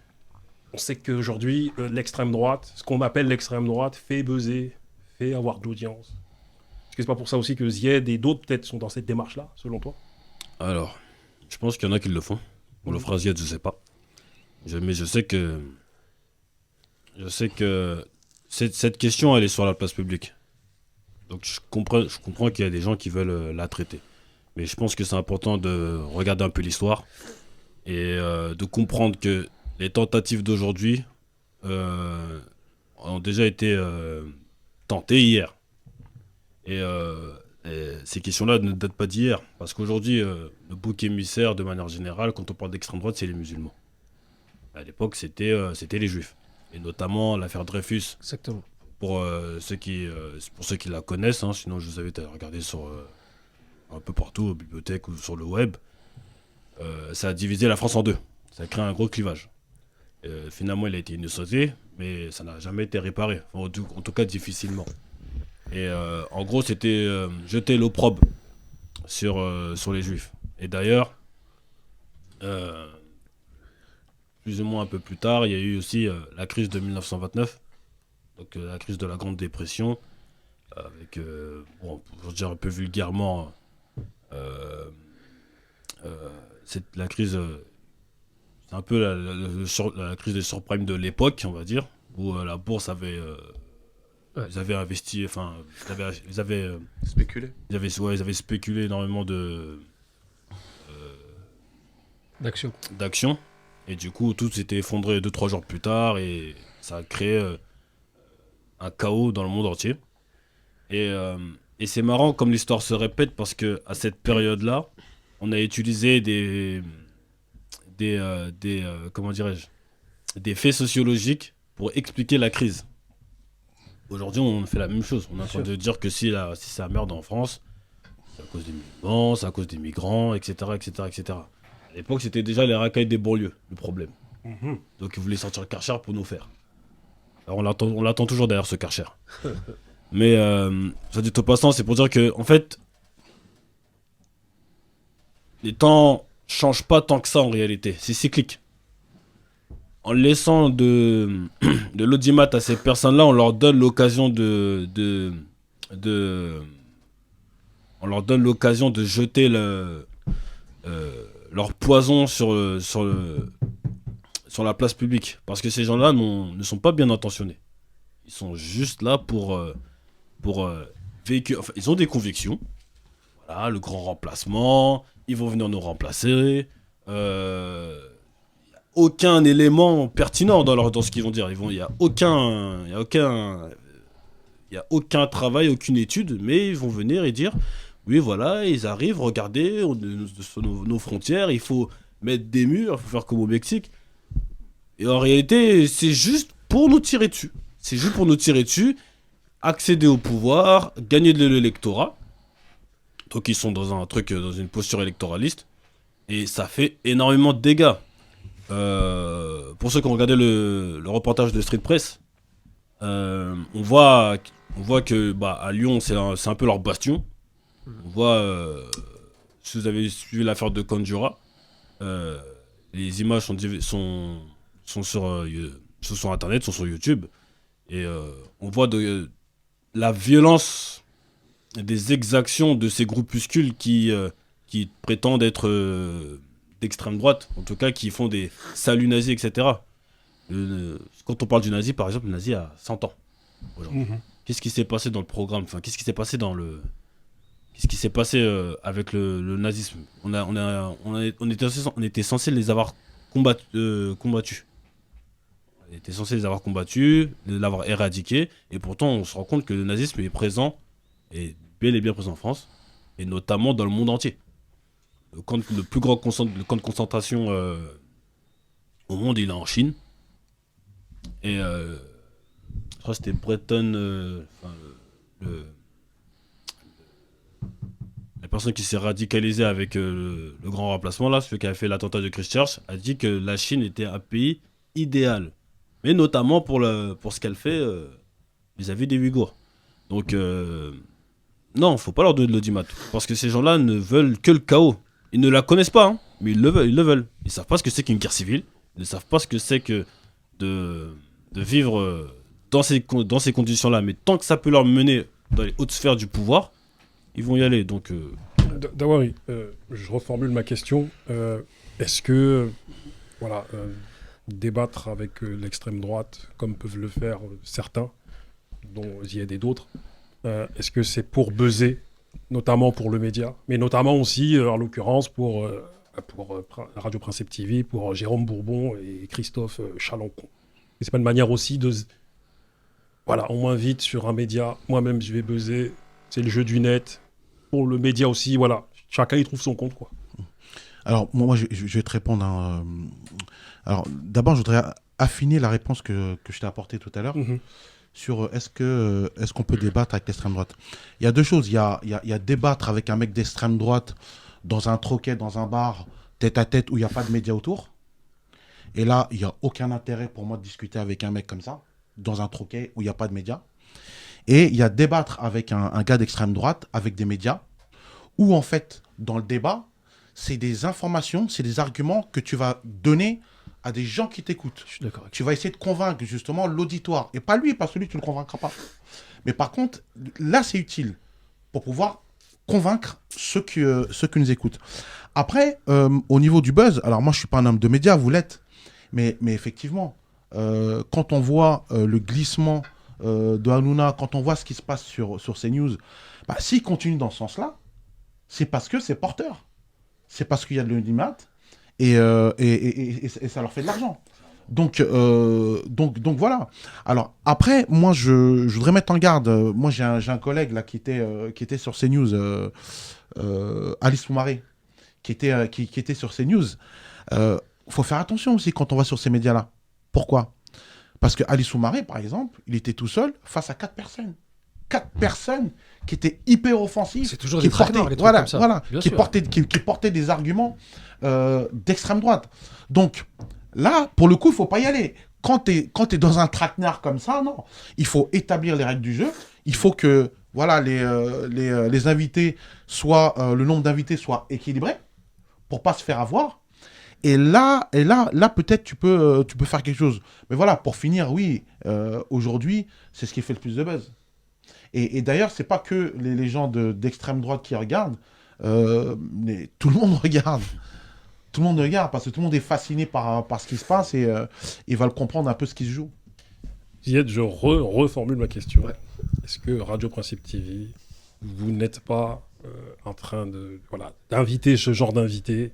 on sait qu'aujourd'hui, l'extrême droite, ce qu'on appelle l'extrême droite, fait buzzer, fait avoir de l'audience. Est-ce que c'est pas pour ça aussi que Zied et d'autres peut-être sont dans cette démarche-là, selon toi? Alors, je pense qu'il y en a qui le font. Pour le phrasier, je sais pas. Mais je sais que. Je sais que. Cette question, elle est sur la place publique. Donc je comprends qu'il y a des gens qui veulent la traiter. Mais je pense que c'est important de regarder un peu l'histoire et de comprendre que les tentatives d'aujourd'hui ont déjà été tentées hier. Et ces questions-là ne datent pas d'hier. Parce qu'aujourd'hui, le bouc émissaire, de manière générale, quand on parle d'extrême droite, c'est les musulmans. À l'époque, c'était les juifs. Et notamment l'affaire Dreyfus. Exactement. Pour ceux qui la connaissent, hein, sinon je vous invite à regarder sur un peu partout, aux bibliothèques ou sur le web. Ça a divisé la France en deux. Ça a créé un gros clivage. Finalement, il a été innocenté, mais ça n'a jamais été réparé. Enfin, en tout cas, difficilement. Et en gros, c'était jeter l'opprobre sur les Juifs. Et d'ailleurs, plus ou moins un peu plus tard, il y a eu aussi la crise de 1929. Donc la crise de la Grande Dépression, avec, pour dire un peu vulgairement, la crise, c'est un peu la crise des subprimes de l'époque, on va dire, où la bourse avait, ils avaient investi, enfin, ils avaient Spéculer. ils avaient spéculé énormément d'actions, et du coup tout s'était effondré 2-3 jours plus tard, et ça a créé un chaos dans le monde entier. Et c'est marrant comme l'histoire se répète parce que à cette période-là, on a utilisé comment dirais-je, des faits sociologiques pour expliquer la crise. Aujourd'hui, on fait la même chose. On est en train de dire que si ça merde en France, c'est à cause des musulmans, c'est à cause des migrants, etc., etc., etc. À l'époque, c'était déjà les racailles des banlieues, le problème. Donc, ils voulaient sortir le Karcher pour nous faire. Alors, on l'attend toujours derrière ce Karcher. Mais, ça dit au passant, c'est pour dire que, en fait, les temps changent pas tant que ça en réalité. C'est cyclique. En laissant de l'audimat à ces personnes-là, on leur donne l'occasion on leur donne l'occasion de jeter leur poison sur la place publique. Parce que ces gens-là ne sont pas bien intentionnés. Ils sont juste là pour véhiculer. Enfin, ils ont des convictions. Voilà, le grand remplacement. Ils vont venir nous remplacer. Aucun élément pertinent dans ce qu'ils vont dire. Il n'y a aucun travail, aucune étude, mais ils vont venir et dire oui, voilà, ils arrivent, regardez, sur nos frontières, il faut mettre des murs, il faut faire comme au Mexique. Et en réalité, c'est juste pour nous tirer dessus. C'est juste pour nous tirer dessus, accéder au pouvoir, gagner de l'électorat. Donc ils sont dans une posture électoraliste. Et ça fait énormément de dégâts. Pour ceux qui ont regardé le reportage de Street Press, on voit que à Lyon, c'est un peu leur bastion. On voit, si vous avez suivi l'affaire de Conjura, les images sont sur Internet, sont sur YouTube. Et on voit la violence des exactions de ces groupuscules qui prétendent être d'extrême droite, en tout cas qui font des saluts nazis, etc. Quand on parle du nazi, par exemple, le nazi a 100 ans. Qu'est-ce qui s'est passé dans le programme, enfin, qu'est-ce qui s'est passé avec le nazisme? On était censé les avoir combattus. On était censé les avoir combattus, l'avoir éradiqué, et pourtant on se rend compte que le nazisme est présent, et bel et bien présent en France, et notamment dans le monde entier. Le plus grand camp de concentration au monde, il est en Chine. Et je crois que c'était Breton, la personne qui s'est radicalisée avec le grand remplacement, là, celui qui a fait l'attentat de Christchurch, a dit que la Chine était un pays idéal. Mais notamment pour ce qu'elle fait vis-à-vis des Ouïghours. Donc, non, faut pas leur donner de l'audimat. Parce que ces gens-là ne veulent que le chaos. Ils ne la connaissent pas, hein, mais ils le veulent. Ils savent pas ce que c'est qu'une guerre civile. Ils ne savent pas ce que c'est que de vivre dans ces conditions-là. Mais tant que ça peut leur mener dans les hautes sphères du pouvoir, ils vont y aller. Donc, Dawari, je reformule ma question. Est-ce que, voilà, débattre avec l'extrême droite, comme peuvent le faire certains, dont Zied et d'autres, est-ce que c'est pour buzzer, notamment pour le média, mais notamment aussi, en l'occurrence, pour Radio Principe TV, pour Jérôme Bourbon et Christophe Chalancon? Et c'est pas une manière aussi de... Voilà, on m'invite sur un média, moi-même je vais buzzer, c'est le jeu du net. Pour le média aussi, voilà, chacun y trouve son compte, quoi. Alors, moi je vais te répondre. Alors, d'abord, je voudrais affiner la réponse que je t'ai apportée tout à l'heure sur est-ce qu'on peut débattre avec l'extrême droite. Il y a deux choses. Il y a débattre avec un mec d'extrême droite dans un troquet, dans un bar, tête à tête, où il n'y a pas de médias autour. Et là, il n'y a aucun intérêt pour moi de discuter avec un mec comme ça, dans un troquet où il n'y a pas de médias. Et il y a débattre avec un gars d'extrême droite, avec des médias, où en fait, dans le débat, c'est des informations, c'est des arguments que tu vas donner à des gens qui t'écoutent. Je suis d'accord. Tu vas essayer de convaincre justement l'auditoire. Et pas lui, parce que lui, tu ne le convaincras pas. Mais par contre, là, c'est utile pour pouvoir convaincre ceux qui nous écoutent. Après, au niveau du buzz, alors moi, je ne suis pas un homme de médias, vous l'êtes. Mais effectivement, quand on voit le glissement de Hanouna, quand on voit ce qui se passe sur CNews, bah, s'il continue dans ce sens-là, c'est parce que c'est porteur. C'est parce qu'il y a de l'audimat et ça leur fait de l'argent. Donc voilà. Alors après, moi je voudrais mettre en garde. Moi j'ai un collègue là qui était sur CNews, Alice Soumaré, qui était sur CNews. Faut faire attention aussi quand on va sur ces médias-là. Pourquoi ? Parce que Alice Soumaré, par exemple, il était tout seul face à 4 personnes. 4 personnes qui étaient hyper offensives. C'est toujours des traquenards, les trucs comme ça. Voilà, Bien qui sûr. portaient des arguments d'extrême droite. Donc là, pour le coup, il ne faut pas y aller. Quand tu es dans un traquenard comme ça, non. Il faut établir les règles du jeu. Il faut que voilà, les invités soient, le nombre d'invités soit équilibré pour ne pas se faire avoir. Et là peut-être tu peux faire quelque chose. Mais voilà, pour finir, oui, aujourd'hui, c'est ce qui fait le plus de buzz. Et d'ailleurs, c'est pas que les gens d'extrême droite qui regardent, mais tout le monde regarde. Tout le monde regarde parce que tout le monde est fasciné par ce qui se passe et ils veulent comprendre un peu ce qui se joue. Zied, je reformule ma question. Ouais. Est-ce que Radio Principe TV, vous n'êtes pas en train d'inviter ce genre d'invité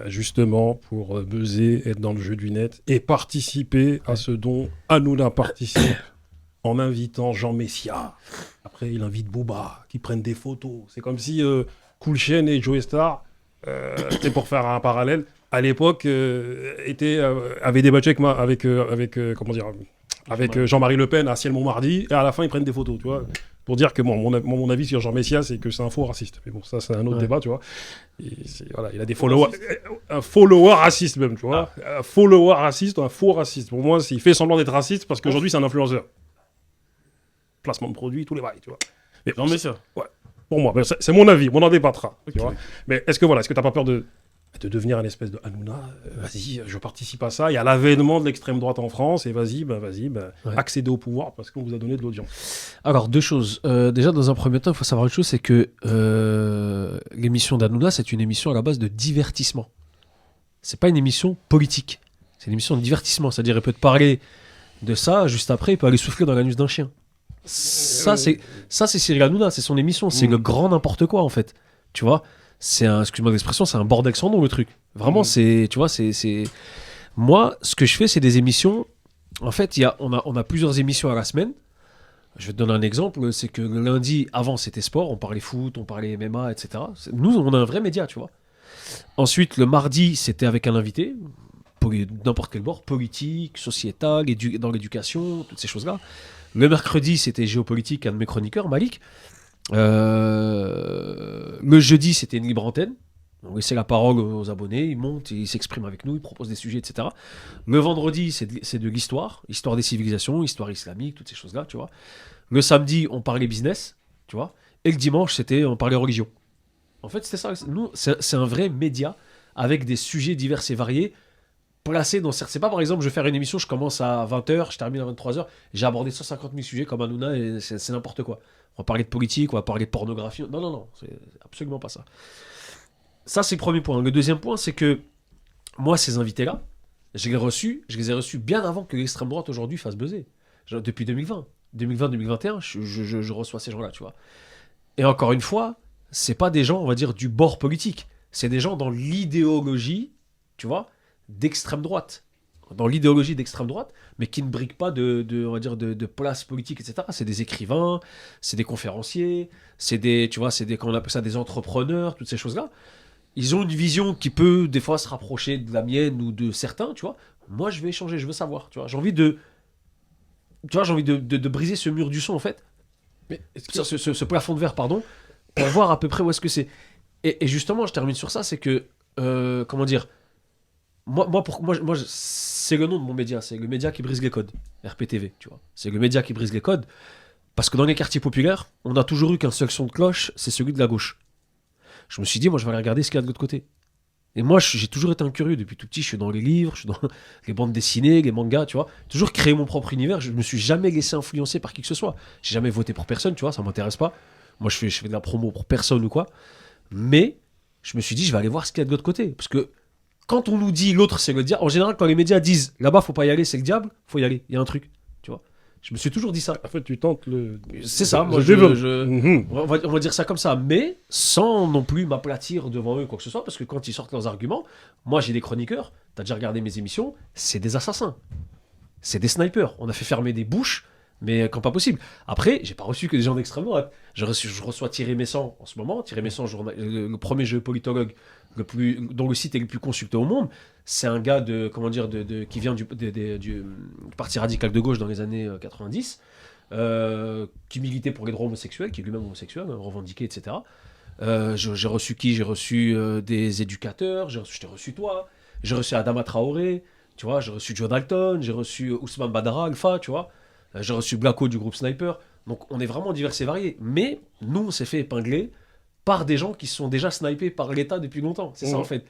justement pour buzzer, être dans le jeu du net et participer à ce dont Hanouna participe en invitant Jean Messia. Après, il invite Booba, qui prennent des photos. C'est comme si Cool Chain et Joey Star, c'était pour faire un parallèle, à l'époque, avaient débattu avec Jean-Marie Le Pen à Ciel-Montmardi, et à la fin, ils prennent des photos, tu vois. Pour dire que mon avis sur Jean Messia, c'est que c'est un faux raciste. Mais bon, ça, c'est un autre débat, tu vois. Voilà, il a des followers. Un follower raciste, même, tu vois. Un follower raciste ou un faux raciste. Pour moi, il fait semblant d'être raciste parce qu'aujourd'hui, c'est un influenceur. Placement de produits, tous les bails, tu vois. Mais Jean Messia. Ouais. Pour moi, c'est mon avis, on en débattra. Okay. Tu vois. Mais est-ce que t'as pas peur de devenir une espèce de Hanouna, vas-y, je participe à ça, il y a l'avènement de l'extrême droite en France, et vas-y, accéder au pouvoir parce qu'on vous a donné de l'audience. Alors, deux choses. Déjà, dans un premier temps, il faut savoir une chose, c'est que l'émission d'Hanouna, c'est une émission à la base de divertissement. C'est pas une émission politique. C'est une émission de divertissement. C'est-à-dire, il peut te parler de ça, juste après, il peut aller souffler dans l'anus d'un chien. Ça, c'est Cyril Hanouna, c'est son émission. C'est le grand n'importe quoi, en fait. Tu vois ? Excuse-moi l'expression, c'est un bordel sans nom, le truc. Vraiment, tu vois, c'est... Moi, ce que je fais, c'est des émissions... En fait, on a plusieurs émissions à la semaine. Je vais te donner un exemple. C'est que le lundi, avant, c'était sport. On parlait foot, on parlait MMA, etc. Nous, on a un vrai média, tu vois. Ensuite, le mardi, c'était avec un invité, n'importe quel bord, politique, sociétal, dans l'éducation, toutes ces choses-là. Le mercredi, c'était géopolitique, un de mes chroniqueurs, Malik. Le jeudi, c'était une libre antenne. On laissait la parole aux abonnés, ils montent, ils s'expriment avec nous, ils proposent des sujets, etc. Le vendredi, c'est de l'histoire, histoire des civilisations, histoire islamique, toutes ces choses-là, tu vois. Le samedi, on parlait business, tu vois. Et le dimanche, on parlait religion. En fait, c'était ça. Nous, c'est un vrai média avec des sujets divers et variés, placé dans certains... C'est pas, par exemple, je vais faire une émission, je commence à 20h, je termine à 23h, j'ai abordé 150 000 sujets comme Hanouna, et c'est n'importe quoi. On va parler de politique, on va parler de pornographie. Non, non, non, c'est absolument pas ça. Ça, c'est le premier point. Le deuxième point, c'est que moi, ces invités-là, je les ai reçus bien avant que l'extrême droite aujourd'hui fasse buzzer. Genre, depuis 2020. 2020-2021, je reçois ces gens-là, tu vois. Et encore une fois, c'est pas des gens, on va dire, du bord politique. C'est des gens dans l'idéologie, tu vois, d'extrême droite. Dans l'idéologie d'extrême droite, mais qui ne briguent pas on va dire, de place politique, etc. C'est des écrivains, c'est des conférenciers, c'est des, tu vois, qu'on appelle ça des entrepreneurs, toutes ces choses-là. Ils ont une vision qui peut, des fois, se rapprocher de la mienne ou de certains, tu vois. Moi, je vais échanger, je veux savoir, tu vois. J'ai envie de briser ce mur du son, en fait. Mais est-ce que... Ce plafond de verre, pardon, pour voir à peu près où est-ce que c'est. Et justement, je termine sur ça, c'est que, comment dire, moi, c'est le nom de mon média, c'est le média qui brise les codes, RPTV, tu vois. C'est le média qui brise les codes, parce que dans les quartiers populaires, on a toujours eu qu'un seul son de cloche, c'est celui de la gauche. Je me suis dit, moi, je vais aller regarder ce qu'il y a de l'autre côté. Et moi, j'ai toujours été un curieux depuis tout petit. Je suis dans les livres, je suis dans les bandes dessinées, les mangas, tu vois. Toujours créé mon propre univers. Je me suis jamais laissé influencer par qui que ce soit. J'ai jamais voté pour personne, tu vois, ça m'intéresse pas. Moi, je fais de la promo pour personne ou quoi. Mais je me suis dit, je vais aller voir ce qu'il y a de l'autre côté. Parce que quand on nous dit l'autre, c'est le diable, en général, quand les médias disent là-bas, faut pas y aller, c'est le diable, faut y aller. Il y a un truc, tu vois. Je me suis toujours dit ça. En fait, tu tentes le... C'est ça, moi, on va dire ça comme ça, mais sans non plus m'aplatir devant eux, quoi que ce soit, parce que quand ils sortent leurs arguments, moi, j'ai des chroniqueurs, t'as déjà regardé mes émissions, c'est des assassins. C'est des snipers. On a fait fermer des bouches, mais quand pas possible. Après, j'ai pas reçu que des gens d'extrême droite. Je reçois Thierry Messant en ce moment. Thierry Messant, le premier géopolitologue dont le site est le plus consulté au monde. C'est un gars qui vient du parti radical de gauche dans les années 90, qui militait pour les droits homosexuels, qui est lui-même homosexuel, revendiqué, etc. J'ai reçu qui ? J'ai reçu des éducateurs, je t'ai reçu toi, j'ai reçu Adama Traoré, tu vois, j'ai reçu Joe Dalton, j'ai reçu Ousmane Badara Alpha, tu vois, j'ai reçu Blacko du groupe Sniper. Donc on est vraiment divers et variés. Mais nous, on s'est fait épingler par des gens qui sont déjà snipés par l'État depuis longtemps. C'est ça en fait.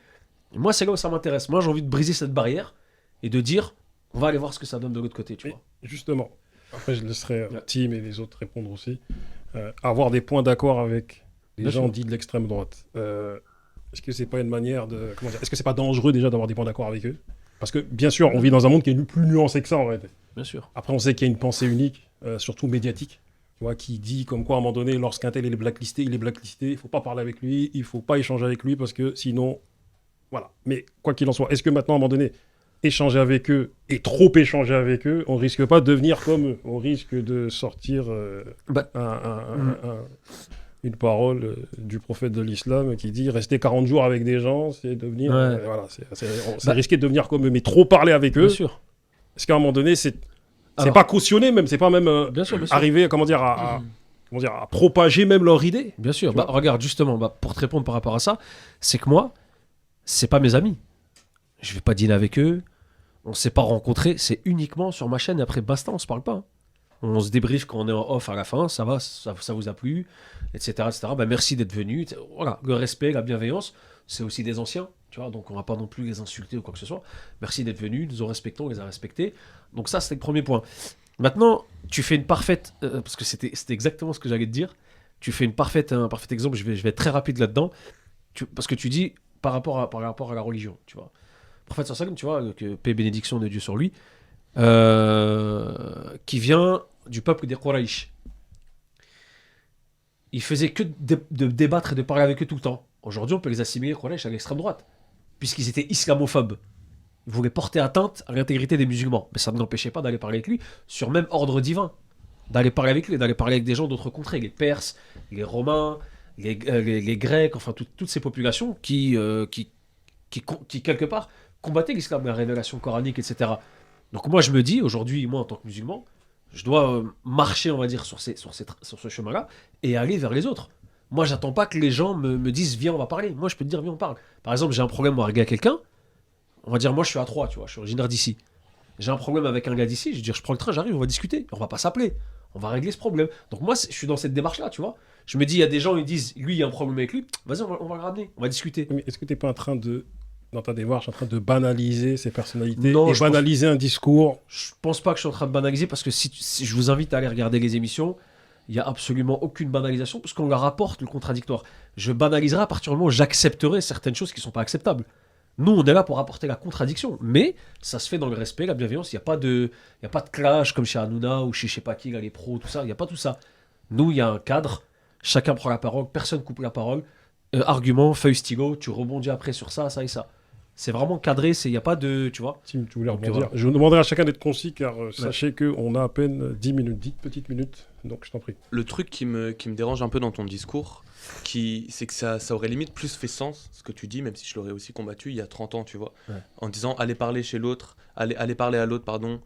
Et moi, c'est là où ça m'intéresse. Moi, j'ai envie de briser cette barrière et de dire, on va aller voir ce que ça donne de l'autre côté, tu vois. Justement, après je laisserai Tim et les autres répondre aussi. Avoir des points d'accord avec les gens dits de l'extrême droite. Est-ce que c'est pas une manière de... Comment dire, est-ce que c'est pas dangereux déjà d'avoir des points d'accord avec eux ? Parce que bien sûr, on vit dans un monde qui est plus nuancé que ça en réalité. Bien sûr. Après, on sait qu'il y a une pensée unique, surtout médiatique. Tu vois, qui dit comme quoi à un moment donné, lorsqu'un tel est blacklisté, il est blacklisté, il ne faut pas parler avec lui, il ne faut pas échanger avec lui parce que sinon, voilà. Mais quoi qu'il en soit, est-ce que maintenant à un moment donné, échanger avec eux et trop échanger avec eux, on risque pas de devenir comme eux, on risque de sortir une parole du prophète de l'islam qui dit rester 40 jours avec des gens, c'est devenir, voilà, c'est risqué de devenir comme eux, mais trop parler avec eux. Bien sûr. Est-ce qu'à un moment donné, c'est pas cautionné même, c'est pas même bien sûr. arriver à propager même leur idée. Bien sûr. Regarde, justement, pour te répondre par rapport à ça, c'est que moi, c'est pas mes amis. Je vais pas dîner avec eux. On s'est pas rencontrés. C'est uniquement sur ma chaîne et après basta, on se parle pas. Hein. On se débriefe quand on est en off à la fin. Ça va, ça vous a plu, etc. etc. Merci d'être venu. Voilà, le respect, la bienveillance, c'est aussi des anciens. Tu vois, donc on va pas non plus les insulter ou quoi que ce soit. Merci d'être venus, nous en respectons, on les a respectés. Donc ça, c'était le premier point. Maintenant, tu fais une parfaite... parce que c'était exactement ce que j'allais te dire. Tu fais un parfait exemple, je vais être très rapide là-dedans. Parce que tu dis par rapport à la religion, tu vois. Le prophète sallam, tu vois, que paix et bénédiction de Dieu sur lui, qui vient du peuple des Quraysh. Il faisait que de débattre et de parler avec eux tout le temps. Aujourd'hui, on peut les assimiler Quraysh à l'extrême droite, puisqu'ils étaient islamophobes. Ils voulaient porter atteinte à l'intégrité des musulmans. Mais ça ne l'empêchait pas d'aller parler avec lui sur même ordre divin. D'aller parler avec lui, d'aller parler avec des gens d'autres contrées, les Perses, les Romains, les Grecs, enfin toutes ces populations qui quelque part, combattaient l'islam, la révélation coranique, etc. Donc moi, je me dis, aujourd'hui, moi, en tant que musulman, je dois marcher, on va dire, sur ce chemin-là et aller vers les autres. Moi, j'attends pas que les gens me disent « Viens, on va parler ». Moi, je peux te dire « Viens, on parle ». Par exemple, j'ai un problème à régler à quelqu'un. On va dire, moi, je suis à 3, tu vois, je suis originaire d'ici. J'ai un problème avec un gars d'ici, je vais dire, je prends le train, j'arrive, on va discuter. On va pas s'appeler. On va régler ce problème. Donc moi, je suis dans cette démarche-là, tu vois. Je me dis, il y a des gens, ils disent, lui, il y a un problème avec lui. Vas-y, on va le ramener, on va discuter. Mais est-ce que tu n'es pas en train de dans ta démarche, en train de banaliser ces personnalités Non, et je pense- banaliser un discours. Je pense pas que je suis en train de banaliser parce que si je vous invite à aller regarder les émissions, il y a absolument aucune banalisation parce qu'on leur apporte le contradictoire. Je banaliserai à partir du moment où j'accepterai certaines choses qui sont pas acceptables. Nous, on est là pour apporter la contradiction, mais ça se fait dans le respect, la bienveillance. Il y a pas de clash comme chez Hanouna ou chez je sais pas qui, là, les pros, tout ça. Il n'y a pas tout ça. Nous, il y a un cadre. Chacun prend la parole, personne coupe la parole. Argument, feuille stylo, tu rebondis après sur ça, ça et ça. C'est vraiment cadré, il n'y a pas de. Tu vois. Si tu voulais Donc, rebondir. voilà. Je demanderai à chacun d'être concis car sachez qu'on a à peine 10 minutes, 10 petites minutes. Donc je t'en prie. Le truc qui me dérange un peu dans ton discours, c'est que ça aurait limite plus fait sens, ce que tu dis, même si je l'aurais aussi combattu il y a 30 ans, tu vois. Ouais. En disant, allez parler chez l'autre, allez parler à l'autre, pardon,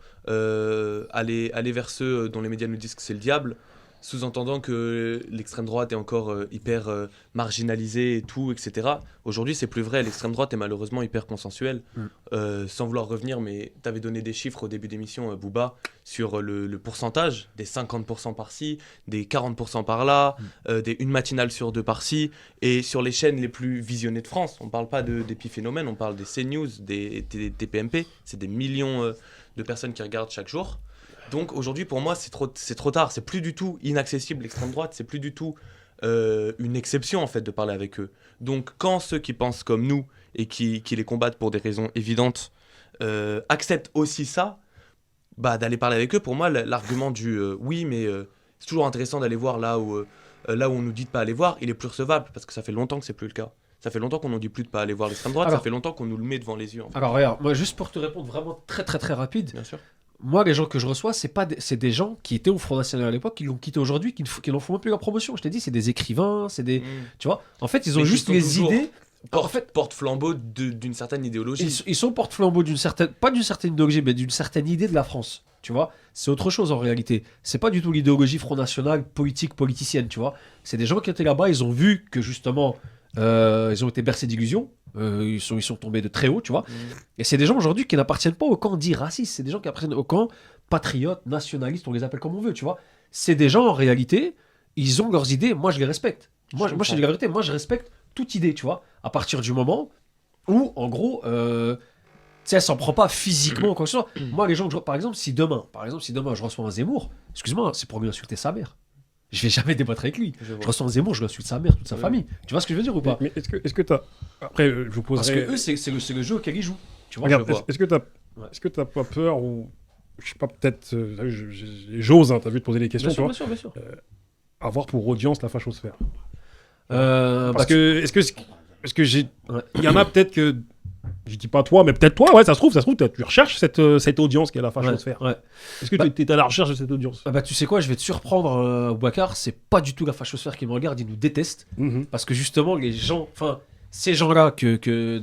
allez vers ceux dont les médias nous disent que c'est le diable, sous-entendant que l'extrême droite est encore hyper marginalisée et tout, etc. Aujourd'hui, c'est plus vrai, l'extrême droite est malheureusement hyper consensuelle. Sans vouloir revenir, mais tu avais donné des chiffres au début d'émission, Booba, sur le pourcentage, des 50% par-ci, des 40% par-là, une matinale sur 2 par-ci, et sur les chaînes les plus visionnées de France. On ne parle pas d'épiphénomènes, on parle des CNews, des TPMP, c'est des millions de personnes qui regardent chaque jour. Donc aujourd'hui, pour moi, c'est trop tard. C'est plus du tout inaccessible, l'extrême droite. C'est plus du tout une exception, en fait, de parler avec eux. Donc quand ceux qui pensent comme nous et qui les combattent pour des raisons évidentes acceptent aussi ça, bah, d'aller parler avec eux, pour moi, l'argument du oui, mais c'est toujours intéressant d'aller voir là où on nous dit de pas aller voir, il est plus recevable, parce que ça fait longtemps que c'est plus le cas. Ça fait longtemps qu'on nous dit plus de pas aller voir l'extrême droite, Alors- ça fait longtemps qu'on nous le met devant les yeux, en fait. Alors regarde, moi juste pour te répondre vraiment très très très rapide, Bien sûr. moi les gens que je reçois, c'est des gens qui étaient au Front National à l'époque, qui l'ont quitté aujourd'hui, qui n'en font même plus leur promotion. Je t'ai dit, c'est des écrivains, c'est des... Tu vois, en fait, ils ont Mais juste qui sont les toujours idées... En fait, Porte-flambeau d'une certaine idéologie. ils sont porte-flambeau d'une certaine... Pas d'une certaine idéologie, mais d'une certaine idée de la France. Tu vois, c'est autre chose en réalité. C'est pas du tout l'idéologie Front National, politique, politicienne, tu vois. C'est des gens qui étaient là-bas, ils ont vu que justement, ils ont été bercés d'illusions. Ils sont tombés de très haut, tu vois. Et c'est des gens aujourd'hui qui n'appartiennent pas au camp dit raciste. C'est des gens qui appartiennent au camp patriote, nationaliste, on les appelle comme on veut, tu vois. C'est des gens en réalité, ils ont leurs idées. Moi, je les respecte. Moi, je te dis la vérité. Moi, je respecte toute idée, tu vois. À partir du moment où, en gros, tu sais, elle s'en prend pas physiquement ou quoi que ce soit. Moi, les gens que je... Par exemple, si demain, je reçois un Zemmour, excuse-moi, c'est pour lui insulter sa mère. Je vais jamais débattre avec lui. Je reçois un Zemmour, je insulte sa mère, toute sa famille. Tu vois ce que je veux dire ou pas? Mais est-ce que tu as. Après, je vous Parce poserai. que eux, c'est le jeu auquel ils jouent. Tu vois, Regarde, je vois. est-ce que tu as pas peur ou. Je sais pas, peut-être. T'as vu, j'ose, hein, t'as vu de poser des questions, Bien tu sûr, vois. bien sûr, bien sûr. Avoir pour audience la fachosphère. Bah, Parce que. Est-ce que j'ai. Ouais. Il y en a peut-être que. Je dis pas toi, mais peut-être toi, ouais, ça se trouve, tu recherches cette audience qui est la fachosphère. Ouais. Est-ce que Bah- tu es à la recherche de cette audience? Ah bah, tu sais quoi, je vais te surprendre, Boubacar, c'est pas du tout la fachosphère qui me regarde, ils nous détestent. Mhm. Parce que justement, les gens, enfin, ces gens-là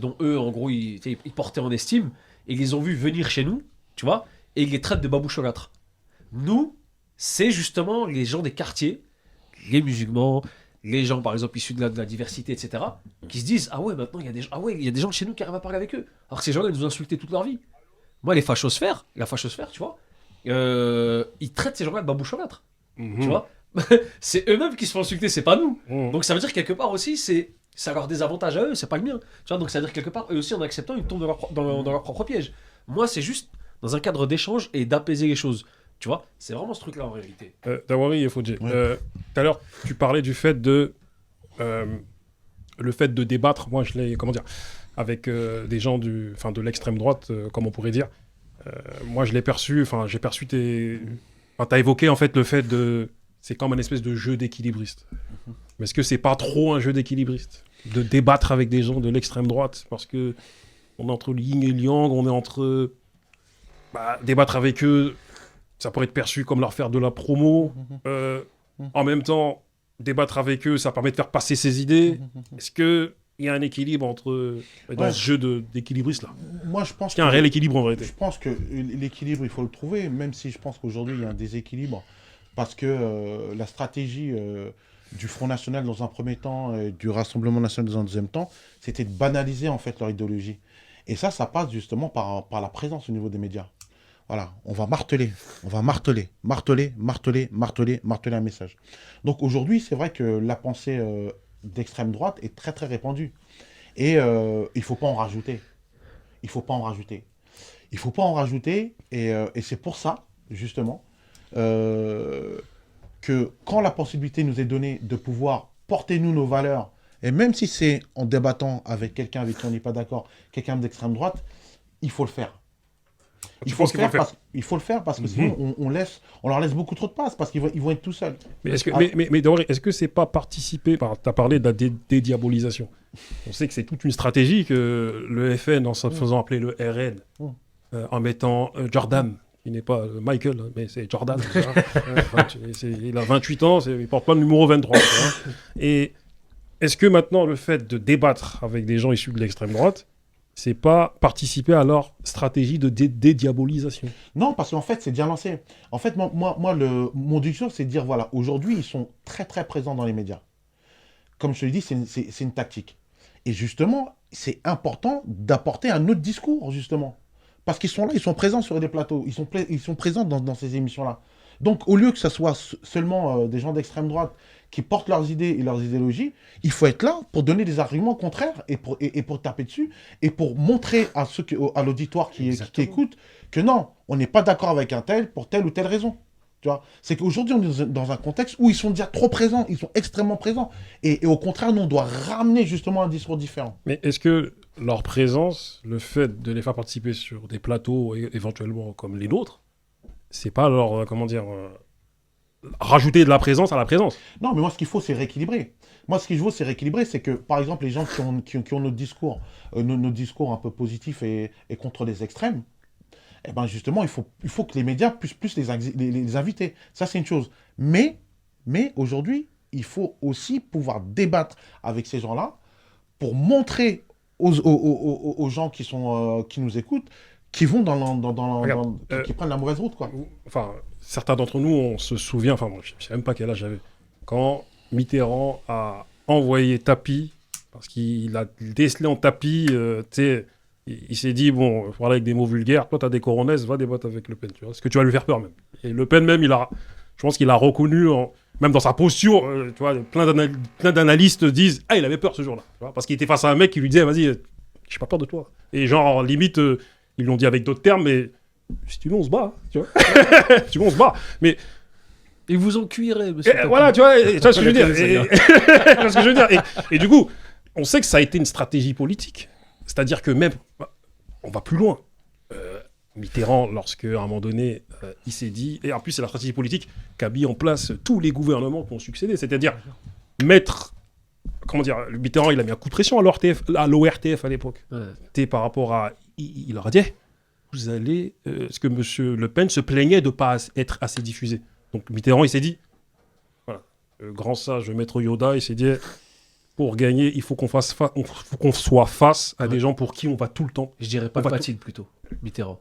dont eux, en gros, ils portaient en estime, et ils les ont vus venir chez nous, tu vois, et ils les traitent de baboucholâtres. Nous, c'est justement les gens des quartiers, les musulmans, les gens, par exemple, issus de la diversité, etc., qui se disent, ah ouais, maintenant, il y a des gens de chez nous qui arrivent à parler avec eux. Alors que ces gens-là, ils nous ont insultés toute leur vie. Moi, la fachosphère, tu vois, ils traitent ces gens-là de baboucholâtres. Mhm. Tu vois, c'est eux-mêmes qui se font insulter, c'est pas nous. Mhm. Donc ça veut dire quelque part aussi, ça leur désavantage à eux, c'est pas le mien. Tu vois, donc ça veut dire quelque part, eux aussi en acceptant, ils tombent dans leur propre piège. Moi, c'est juste dans un cadre d'échange et d'apaiser les choses. Tu vois, c'est vraiment ce truc-là en réalité. Dawari et Fodje, Ouais. tout à l'heure, tu parlais du fait de. Le fait de débattre, moi je l'ai. Comment dire? Avec des gens de l'extrême droite, comme on pourrait dire. Moi je l'ai perçu, j'ai perçu tes. T'as évoqué en fait le fait de. C'est comme un espèce de jeu d'équilibriste. Mais est-ce que c'est pas trop un jeu d'équilibriste? De débattre avec des gens de l'extrême droite? Parce que on est entre le yin et le yang, on est entre. Débattre avec eux, ça pourrait être perçu comme leur faire de la promo. En même temps, débattre avec eux, ça permet de faire passer ses idées. Est-ce qu'il y a un équilibre dans Ouais. ce jeu d'équilibriste là? Moi, je pense Est-ce qu'il y a un réel équilibre en vérité? Je pense que l'équilibre, il faut le trouver, même si je pense qu'aujourd'hui, il y a un déséquilibre. Parce que la stratégie du Front National dans un premier temps et du Rassemblement National dans un deuxième temps, c'était de banaliser en fait leur idéologie. Et ça passe justement par la présence au niveau des médias. Voilà, on va marteler un message. Donc aujourd'hui, c'est vrai que la pensée d'extrême droite est très très répandue. Et il faut pas en rajouter. Il faut pas en rajouter. Il faut pas en rajouter. Et c'est pour ça, justement, que quand la possibilité nous est donnée de pouvoir porter nous nos valeurs, et même si c'est en débattant avec quelqu'un avec qui on n'est pas d'accord, quelqu'un d'extrême droite, il faut le faire. Il faut le faire parce que sinon on leur laisse beaucoup trop de place parce qu'ils vont être tout seuls. Mais est-ce que c'est pas participé par... Tu as parlé de la dédiabolisation. On sait que c'est toute une stratégie que le FN, en se faisant appeler le RN, en mettant Jordan, qui n'est pas Michael, hein, mais c'est Jordan. Il a 28 ans, il porte pas le numéro 23. Et est-ce que maintenant le fait de débattre avec des gens issus de l'extrême droite, c'est pas participer à leur stratégie de dédiabolisation? Non, parce qu'en fait, c'est déjà lancé. En fait, mon discours, c'est de dire, voilà, aujourd'hui, ils sont très, très présents dans les médias. Comme je te l'ai dit, c'est une tactique. Et justement, c'est important d'apporter un autre discours, justement. Parce qu'ils sont là, ils sont présents sur des plateaux, ils sont présents dans ces émissions-là. Donc, au lieu que ce soit seulement des gens d'extrême droite qui portent leurs idées et leurs idéologies, il faut être là pour donner des arguments contraires et pour taper dessus et pour montrer à l'auditoire qui écoute que non, on n'est pas d'accord avec un tel pour telle ou telle raison. Tu vois, c'est qu'aujourd'hui, on est dans un contexte où ils sont déjà trop présents, ils sont extrêmement présents. Et au contraire, nous, on doit ramener justement un discours différent. Mais est-ce que leur présence, le fait de les faire participer sur des plateaux éventuellement comme les nôtres, c'est pas leur, rajouter de la présence à la présence? Non, mais moi, ce qu'il faut, c'est rééquilibrer. Moi, ce qu'il faut, c'est rééquilibrer. C'est que, par exemple, les gens qui ont notre discours, nos discours un peu positifs et contre les extrêmes, eh ben justement, il faut que les médias puissent plus les inviter. Ça, c'est une chose. Mais aujourd'hui, il faut aussi pouvoir débattre avec ces gens-là pour montrer aux gens qui nous écoutent, qui vont qui prennent la mauvaise route, quoi. Enfin, certains d'entre nous, on se souvient, enfin, moi, je ne sais même pas quel âge j'avais, quand Mitterrand a envoyé Tapi, parce qu'il a décelé en Tapi, tu sais, il s'est dit, bon, il faut parler avec des mots vulgaires, toi, tu as des coronesses, va débattre avec Le Pen, tu vois, parce que tu vas lui faire peur, même. Et Le Pen, même, je pense qu'il a reconnu, même dans sa posture, tu vois, plein d'analystes disent, ah, il avait peur ce jour-là, tu vois, parce qu'il était face à un mec qui lui disait, vas-y, j'ai pas peur de toi. Et genre, limite, ils l'ont dit avec d'autres termes, mais si tu veux, on se bat, tu vois. Si tu veux, on se bat. Mais Ils vous ont cuiré, monsieur. Voilà, tu vois ce que je veux dire. Tu vois ce que je veux dire. Et du coup, on sait que ça a été une stratégie politique. C'est-à-dire que même, on va plus loin. Mitterrand, lorsque à un moment donné, il s'est dit, et en plus c'est la stratégie politique qu'a mis en place tous les gouvernements qui ont succédé, c'est-à-dire mettre, comment dire, Mitterrand, il a mis un coup de pression à l'ORTF à l'époque. Ouais. Par rapport à, il leur a dit, vous allez, ce que M. Le Pen se plaignait de ne pas être assez diffusé. Donc Mitterrand, il s'est dit, voilà, grand sage, maître Yoda, il s'est dit, pour gagner, il faut qu'on soit face à des gens pour qui on va tout le temps. Je dirais pas Palpatine plutôt, Mitterrand.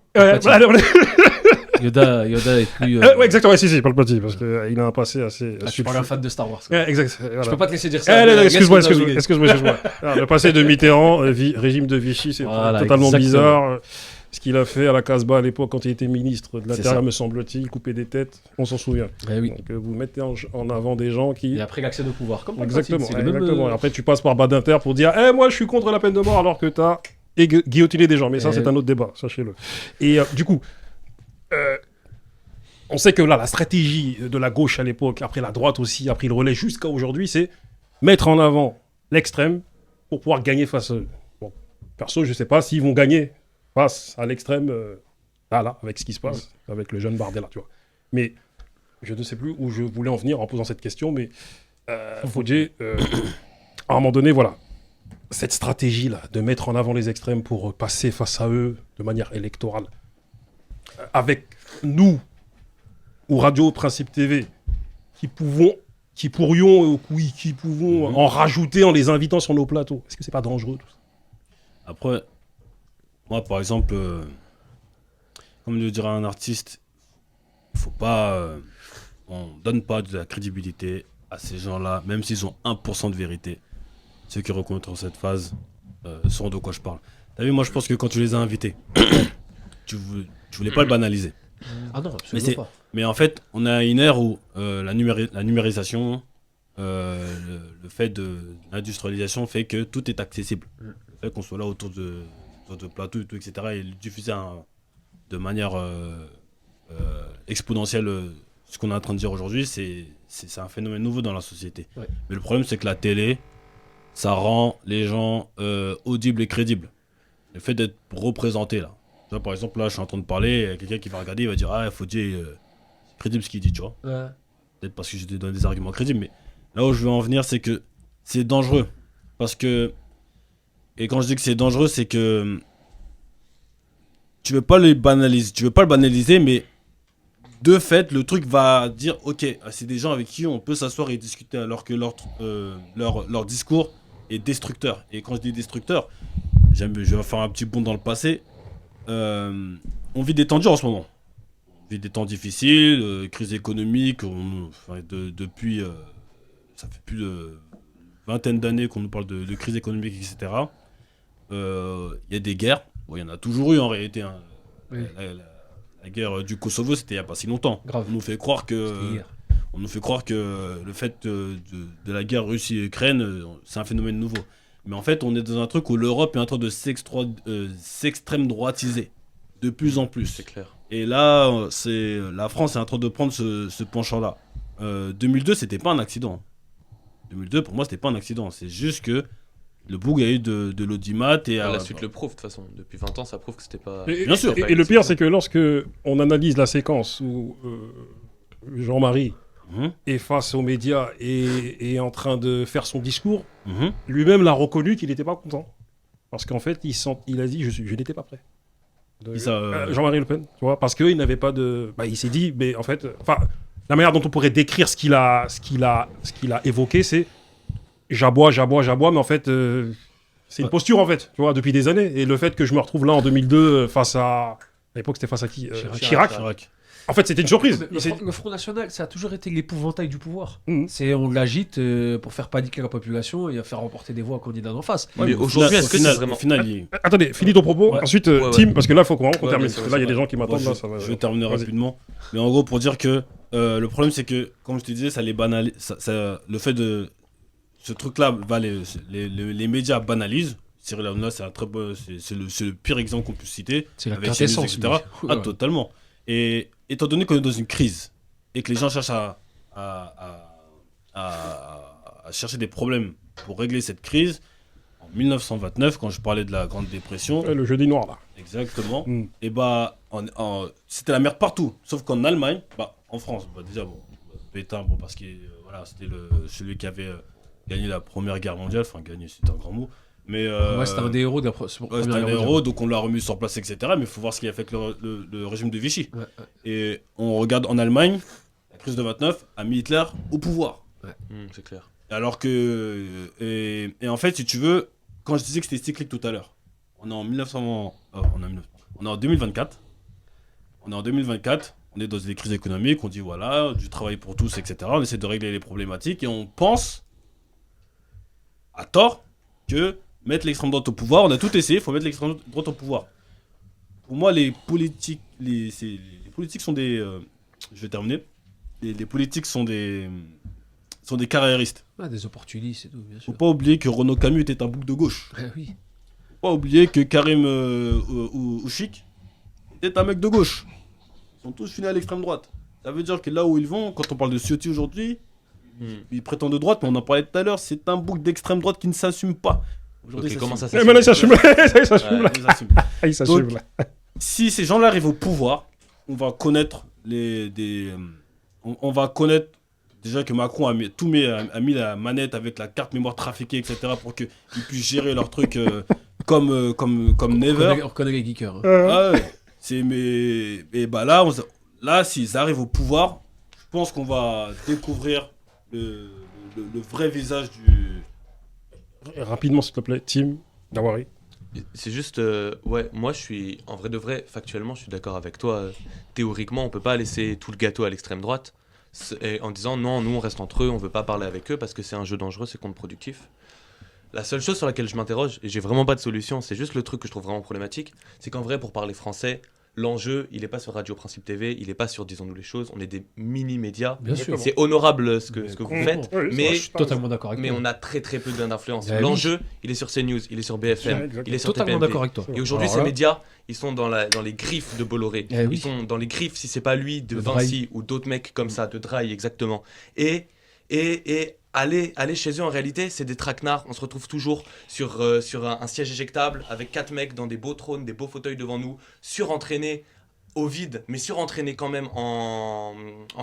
Yoda est plus... ouais, exactement, si, Palpatine, parce qu'il a un passé assez... je suis pas un fan de Star Wars. Exact. Voilà. Je peux pas te laisser dire ça. Excuse-moi. Le passé de Mitterrand, régime de Vichy, c'est totalement bizarre. Ce qu'il a fait à la Casbah à l'époque quand il était ministre de l'Intérieur, me semble-t-il, couper des têtes, on s'en souvient. Oui. Donc vous mettez en avant des gens qui... Et après l'accès au pouvoir, comme exactement. Et après tu passes par Badinter pour dire « moi je suis contre la peine de mort alors que t'as guillotiné des gens ». Mais ça c'est un autre débat, sachez-le. Et du coup, on sait que là, la stratégie de la gauche à l'époque, après la droite aussi, a pris le relais jusqu'à aujourd'hui, c'est mettre en avant l'extrême pour pouvoir gagner face à eux. Bon, perso, je sais pas s'ils vont gagner face à l'extrême, là, avec ce qui se passe, avec le jeune Bardella, tu vois. Mais je ne sais plus où je voulais en venir en posant cette question, mais Fodjé, à un moment donné, voilà, cette stratégie-là, de mettre en avant les extrêmes pour passer face à eux de manière électorale, avec nous, ou Radio Principe TV, qui pourrions en rajouter en les invitant sur nos plateaux, est-ce que c'est pas dangereux tout ça? Après, moi, par exemple, comme le dirait un artiste, il faut pas... on donne pas de la crédibilité à ces gens-là, même s'ils ont 1% de vérité. Ceux qui rencontrent cette phase sauront de quoi je parle. T'as vu, moi, je pense que quand tu les as invités, tu voulais pas le banaliser. Ah non, absolument pas. Mais en fait, on a une ère où la numérisation, le fait de l'industrialisation fait que tout est accessible. Le fait qu'on soit là autour de plateaux et tout, etc. et le diffuser de manière exponentielle ce qu'on est en train de dire aujourd'hui, c'est un phénomène nouveau dans la société. Ouais. Mais le problème, c'est que la télé, ça rend les gens audibles et crédibles. Le fait d'être représenté, là. Tu vois, par exemple, là, je suis en train de parler, il y a quelqu'un qui va regarder, il va dire « Ah, Fodje, c'est crédible ce qu'il dit, tu vois. » Ouais. Peut-être parce que je te donne des arguments crédibles, mais là où je veux en venir, c'est que c'est dangereux. Parce que, et quand je dis que c'est dangereux, c'est que tu veux pas le banaliser, mais de fait, le truc va dire, ok, c'est des gens avec qui on peut s'asseoir et discuter alors que leur discours est destructeur. Et quand je dis destructeur, je vais faire un petit bond dans le passé. On vit des temps durs en ce moment. On vit des temps difficiles, crise économique. Depuis, ça fait plus de vingtaine d'années qu'on nous parle de crise économique, etc. Il y a des guerres. Bon, il y en a toujours eu en réalité. Hein. Oui. La guerre du Kosovo, c'était il n'y a pas si longtemps. Grave. On nous fait croire C'était que le fait de la guerre Russie-Ukraine, c'est un phénomène nouveau. Mais en fait, on est dans un truc où l'Europe est en train de s'extrême droitiser de plus en plus. C'est clair. Et là, la France est en train de prendre ce penchant-là. 2002, c'était pas un accident. 2002, pour moi, c'était pas un accident. C'est juste que le boug a eu de l'audimat et La suite le prouve de toute façon. Depuis 20 ans, ça prouve que c'était pas. Bien sûr. Et le pire, c'est que lorsque on analyse la séquence où Jean-Marie Mhm, est face aux médias et est en train de faire son discours, mhm. lui-même l'a reconnu qu'il n'était pas content. Parce qu'en fait, il a dit je n'étais pas prêt. Qui ça, Jean-Marie Le Pen, tu vois, parce qu'il n'avait pas de. Bah, il s'est dit, mais en fait, la manière dont on pourrait décrire ce qu'il a évoqué, c'est j'aboie, mais en fait, c'est une posture en fait, tu vois, depuis des années. Et le fait que je me retrouve là en 2002 face à l'époque, c'était face à qui Chirac. Chirac. En fait, c'était une surprise. Le Front National, ça a toujours été l'épouvantail du pouvoir. Mhm. On l'agite pour faire paniquer la population et faire remporter des voix aux candidats d'en face. Mais aujourd'hui, est-ce que c'est vraiment. Au final, Attendez, finis ton propos. Ouais. Ensuite, Ouais, ouais. Tim, parce que là, il faut qu'on Ouais, termine. c'est Parce que vrai, là, il y a c'est des gens qui m'attendent. Bon, là, ça va. je vais terminer Vas-y. rapidement. Mais en gros, pour dire que le problème, c'est que, comme je te disais, ça les banalise. Le fait de. Ce truc-là, les médias banalisent. Cyril Hanouna, c'est le pire exemple qu'on puisse citer. C'est la Avec CNews, quintessence, etc. lui. Ah, Ouais. totalement. Et étant donné qu'on est dans une crise et que les gens cherchent à chercher des problèmes pour régler cette crise, en 1929, quand je parlais de la Grande Dépression, Le jeudi noir, là. exactement, Mm. et bah, c'était la merde partout. Sauf qu'en Allemagne, en France, déjà, bon, Pétain, bon, parce que voilà, c'était celui qui avait gagné la Première Guerre mondiale, enfin, gagné, c'est un grand mot. Mais, Ouais, c'était un des héros de la ouais, Première c'était un Guerre héros, mondiale. donc on l'a remis sur place, etc. Mais il faut voir ce qu'il a fait avec le régime de Vichy. Ouais, ouais. Et on regarde en Allemagne, la crise de 29 a mis Hitler au pouvoir. C'est clair. Alors que. Et en fait, si tu veux, quand je disais que c'était cyclique tout à l'heure, on est en 2024. On est en 2024. On est dans des crises économiques. On dit voilà, du travail pour tous, etc. On essaie de régler les problématiques et on pense, à tort, que mettre l'extrême droite au pouvoir, on a tout essayé, il faut mettre l'extrême droite au pouvoir. Pour moi, les politiques sont des. Je vais terminer. Les politiques sont des carriéristes. Ah, des opportunistes et tout, bien Faut sûr. pas oublier que Renaud Camus était un bouc de gauche. Ouais, oui. Faut pas oublier que Karim Ouchik était un mec de gauche. Ils sont tous finis à l'extrême droite. Ça veut dire que là où ils vont, quand on parle de Ciotti aujourd'hui, ils prétendent de droite, mais on en parlait tout à l'heure, c'est un bouc d'extrême droite qui ne s'assume pas. Aujourd'hui, Ok, comment ça Mais là, il s'assume. Il s'assume, là. Il s'assume. Il s'assume, Donc, là. Si ces gens-là arrivent au pouvoir, on va connaître on va connaître déjà que Macron a mis la manette avec la carte mémoire trafiquée, etc. pour qu'ils puissent gérer leur truc comme never. On reconnaît les geekers. Hein. Ah ouais. Et bah là, s'ils arrivent au pouvoir, je pense qu'on va découvrir le vrai visage du. Rapidement, s'il te plaît, Tim, Dawari. C'est juste, ouais, moi je suis, en vrai de vrai, factuellement, je suis d'accord avec toi. Théoriquement, on peut pas laisser tout le gâteau à l'extrême droite en disant non, nous on reste entre eux, on veut pas parler avec eux parce que c'est un jeu dangereux, c'est contre-productif. La seule chose sur laquelle je m'interroge, et j'ai vraiment pas de solution, c'est juste le truc que je trouve vraiment problématique, c'est qu'en vrai, pour parler français, l'enjeu, il n'est pas sur Radio Principe TV, il n'est pas sur Disons-nous les choses, on est des mini-médias. Bien sûr. C'est honorable ce que vous faites, Oui, mais, Je suis totalement d'accord avec mais toi. on a très très peu d'influence. Eh oui. L'enjeu, il est sur CNews, il est sur BFM, Exactement. il est sur Totalement TPMP. d'accord avec toi. Et aujourd'hui, Alors ces là, médias, ils sont dans les griffes de Bolloré. Eh oui. Ils sont dans les griffes, si c'est pas lui, de De Vinci ou d'autres mecs comme ça, de Drahi, exactement. Et aller chez eux, en réalité, c'est des traquenards. On se retrouve toujours sur un siège éjectable avec 4 mecs dans des beaux trônes, des beaux fauteuils devant nous, surentraînés au vide, mais surentraînés quand même en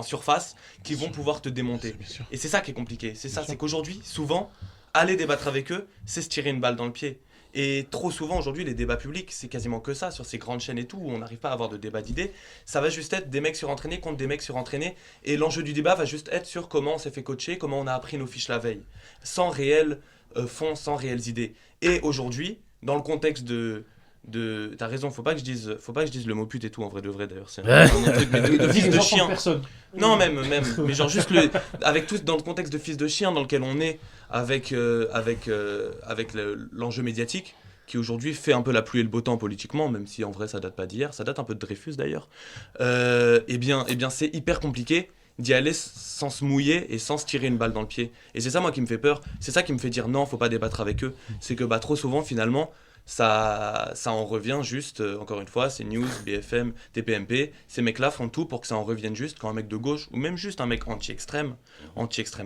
surface, qui vont pouvoir te démonter. Bien sûr. Et c'est ça qui est compliqué. C'est ça, Bien sûr. c'est qu'aujourd'hui, souvent, aller débattre avec eux, c'est se tirer une balle dans le pied. Et trop souvent, aujourd'hui, les débats publics, c'est quasiment que ça, sur ces grandes chaînes et tout, où on n'arrive pas à avoir de débat d'idées. Ça va juste être des mecs surentraînés contre des mecs surentraînés. Et l'enjeu du débat va juste être sur comment on s'est fait coacher, comment on a appris nos fiches la veille. Sans réel fond, sans réelles idées. Et aujourd'hui, dans le contexte t'as raison, faut pas que je dise le mot pute et tout, en vrai de vrai, d'ailleurs. C'est un truc, mais de fils de chien. Non, même, mais genre juste avec tout dans le contexte de fils de chien dans lequel on est, avec l'enjeu médiatique, qui aujourd'hui fait un peu la pluie et le beau temps politiquement, même si en vrai ça date pas d'hier, ça date un peu de Dreyfus d'ailleurs. Eh bien c'est hyper compliqué d'y aller sans se mouiller et sans se tirer une balle dans le pied. Et c'est ça moi qui me fait peur, c'est ça qui me fait dire non, faut pas débattre avec eux. C'est que trop souvent finalement, ça en revient juste, encore une fois, c'est News, BFM, TPMP, ces mecs-là font tout pour que ça en revienne juste quand un mec de gauche, ou même juste un mec anti-extrême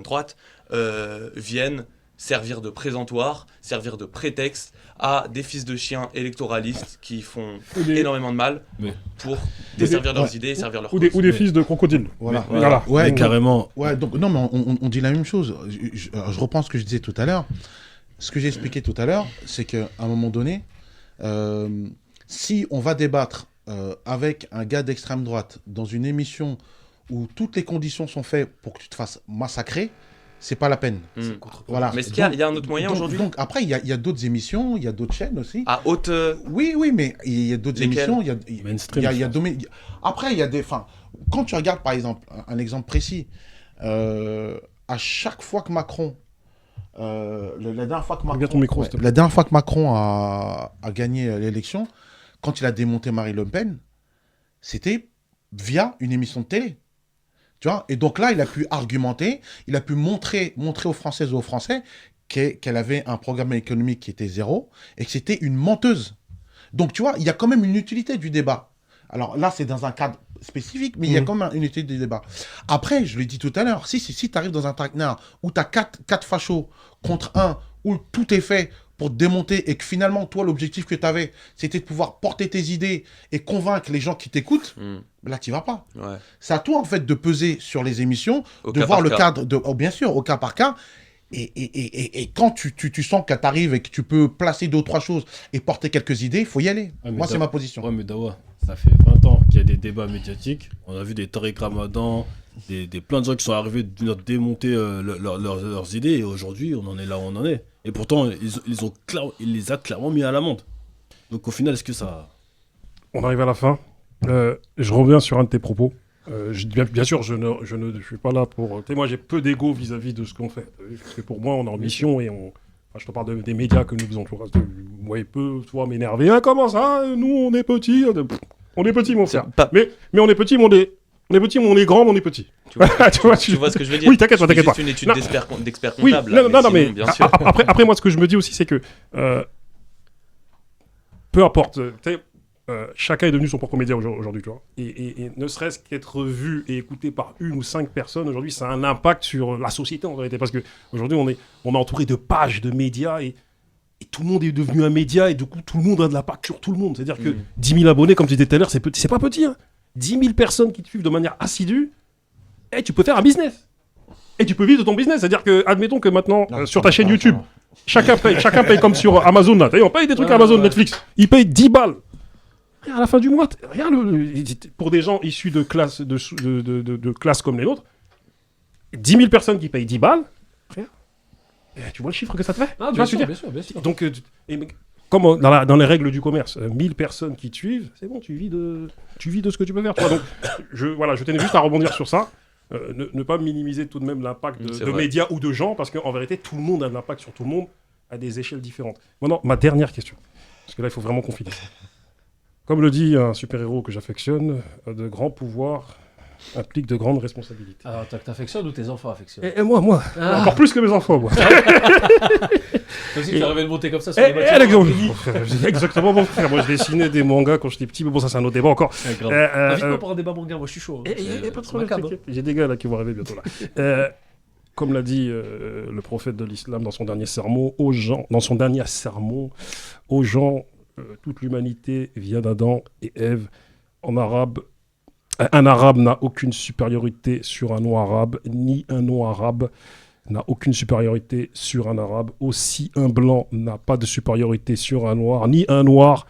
droite, viennent servir de présentoir, servir de prétexte à des fils de chiens électoralistes qui font énormément de mal Mais- pour desservir leurs Ouais. idées et servir leurs Ou des Mais- fils de crocodile. Voilà. Voilà. Ouais, Mais donc- carrément. Ouais, donc non, mais on dit la même chose. Je reprends ce que je disais tout à l'heure. Ce que j'ai expliqué tout à l'heure, c'est qu'à un moment donné, si on va débattre avec un gars d'extrême droite dans une émission où toutes les conditions sont faites pour que tu te fasses massacrer, c'est pas la peine. Voilà. Mais est-ce qu'il y a un autre moyen aujourd'hui Donc après, il y a d'autres émissions, il y a d'autres chaînes aussi. à haute Oui, mais il y a d'autres Lesquelles émissions. Mainstream, Il y a je pense. Après, il y a des. Enfin, quand tu regardes, par exemple, un exemple précis, à chaque fois que Macron. La dernière fois que Macron, Bien ton micro, s'il te plaît. la dernière fois que Macron a gagné l'élection, quand il a démonté Marine Le Pen, c'était via une émission de télé. Tu vois. Et donc là, il a pu argumenter, il a pu montrer aux Françaises et aux Français qu'elle avait un programme économique qui était zéro et que c'était une menteuse. Donc, tu vois, il y a quand même une utilité du débat. Alors là, c'est dans un cadre spécifique, mais il y a quand même une utilité du débat. Après, je l'ai dit tout à l'heure, si tu arrives dans un traquenard où tu as quatre fachos contre un, où tout est fait pour te démonter et que finalement, toi, l'objectif que tu avais, c'était de pouvoir porter tes idées et convaincre les gens qui t'écoutent, là, tu vas pas. Ouais. C'est à toi, en fait, de peser sur les émissions, Au de cas voir par le cas. cadre, bien sûr, au cas par cas. Et quand tu sens que tu arrives et que tu peux placer deux ou trois choses et porter quelques idées, il faut y aller. Ouais, mais Moi, c'est ma position. Ouais, mais Dawa, ça fait 20 ans qu'il y a des débats médiatiques. On a vu des Tariq Ramadan, des plein de gens qui sont arrivés de démonter leurs idées. Et aujourd'hui, on en est là où on en est. Et pourtant, il les a clairement mis à l'amende. Donc au final, est-ce que ça... On arrive à la fin. Je reviens sur un de tes propos. Bien sûr, je ne suis pas là pour... Moi, j'ai peu d'ego vis-à-vis de ce qu'on fait. Parce que pour moi, on est en mission et on... Enfin, je te parle des médias que nous faisons. Tu vois, peu, toi, m'énerver. Ah, comment ça? Nous, on est petits. On est petits, mon frère. pas- Mais on est petits, mais on est petits, mais on est grands, mais on est petits. Tu vois, Tu vois, tu vois ce que je veux dire? Oui, t'inquiète pas, Je fais t'inquiète pas. juste une étude Non. d'expert Oui, comptable. non, là, mais sinon, bien sûr. après, moi, ce que je me dis aussi, c'est que peu importe, tu sais, chacun est devenu son propre média aujourd'hui, tu vois. Et ne serait-ce qu'être vu et écouté par 1 ou 5 personnes aujourd'hui, ça a un impact sur la société en vérité. Parce qu'aujourd'hui, on est entouré de pages de médias et tout le monde est devenu un média et du coup, tout le monde a de l'impact sur tout le monde. C'est-à-dire que 10 000 abonnés, comme tu disais tout à l'heure, c'est pas petit. Hein. 10 000 personnes qui te suivent de manière assidue, et tu peux faire un business. Et tu peux vivre de ton business. C'est-à-dire que, admettons que maintenant, sur ta chaîne YouTube, chacun paye comme sur Amazon. Là. On paye des trucs à Amazon, Netflix. Ils payent 10 balles. Et à la fin du mois, regarde, pour des gens issus de classes de classes comme les nôtres, 10 000 personnes qui payent 10 balles, frère, tu vois le chiffre que ça te fait. Ah, Tu vois ce que je veux dire bien sûr. Donc, comme dans les règles du commerce, 1000 personnes qui te suivent, c'est bon, tu vis de ce que tu peux faire. Tu vois. Donc, je tenais juste à rebondir sur ça. Ne pas minimiser tout de même l'impact C'est de vrai. médias ou de gens, parce qu'en vérité, tout le monde a de l'impact sur tout le monde à des échelles différentes. Maintenant, ma dernière question, parce que là, il faut vraiment qu'on finisse. Comme le dit un super-héros que j'affectionne, de grands pouvoirs impliquent de grandes responsabilités. Alors, t'affectionnes ou tes enfants affectionnent? Et moi, Ah. encore plus que mes enfants, moi. Toi aussi, tu arrives de monter comme ça sur Et, les bâtiments. exactement, mon frère. Moi, je dessinais des mangas quand j'étais petit, mais bon, ça, c'est un autre débat encore. Ah, grave. Invite-moi pour un débat manga, moi je suis chaud. Hein. Il n'y a pas de C'est problème, macabre, t'inquiète. J'ai des gars là qui vont arriver bientôt là. Comme l'a dit le prophète de l'islam dans son dernier sermon aux gens, toute l'humanité vient d'Adam et Ève. En arabe, un arabe n'a aucune supériorité sur un non-arabe, ni un non-arabe n'a aucune supériorité sur un arabe. Aussi, un blanc n'a pas de supériorité sur un noir, ni un noir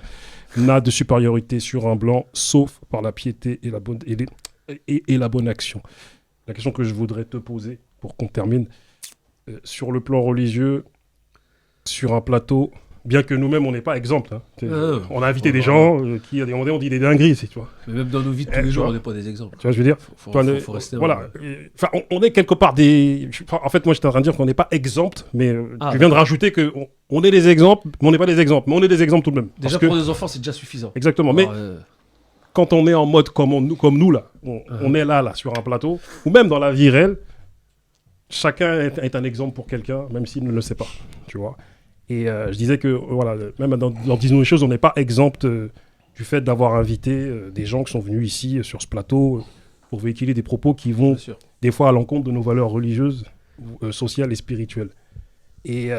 n'a de supériorité sur un blanc, sauf par la piété et la bonne action. La question que je voudrais te poser, pour qu'on termine, sur le plan religieux, sur un plateau, bien que nous-mêmes, on n'est pas exemple. Hein. On a invité des gens qui, à des moments, on dit des dingueries, tu vois. Mais même dans nos vies de tous les jours, on n'est pas des exemples. Tu vois, je veux dire, Faut rester. voilà. Enfin, on est quelque part des. En fait, moi, j'étais en train de dire qu'on n'est pas exempt, mais tu viens de rajouter que on est des exemples, mais on n'est pas des exemples, mais on est des exemples tout de même. Déjà Parce pour que... des enfants, c'est déjà suffisant. Exactement. Alors, Mais quand on est en mode comme nous là, on est là sur un plateau, ou même dans la vie réelle, chacun est un exemple pour quelqu'un, même s'il ne le sait pas, tu vois. Et je disais que, voilà, même dans Disons les choses, on n'est pas exempt du fait d'avoir invité des gens qui sont venus ici sur ce plateau pour véhiculer des propos qui vont bien sûr. des fois à l'encontre de nos valeurs religieuses, sociales et spirituelles. Et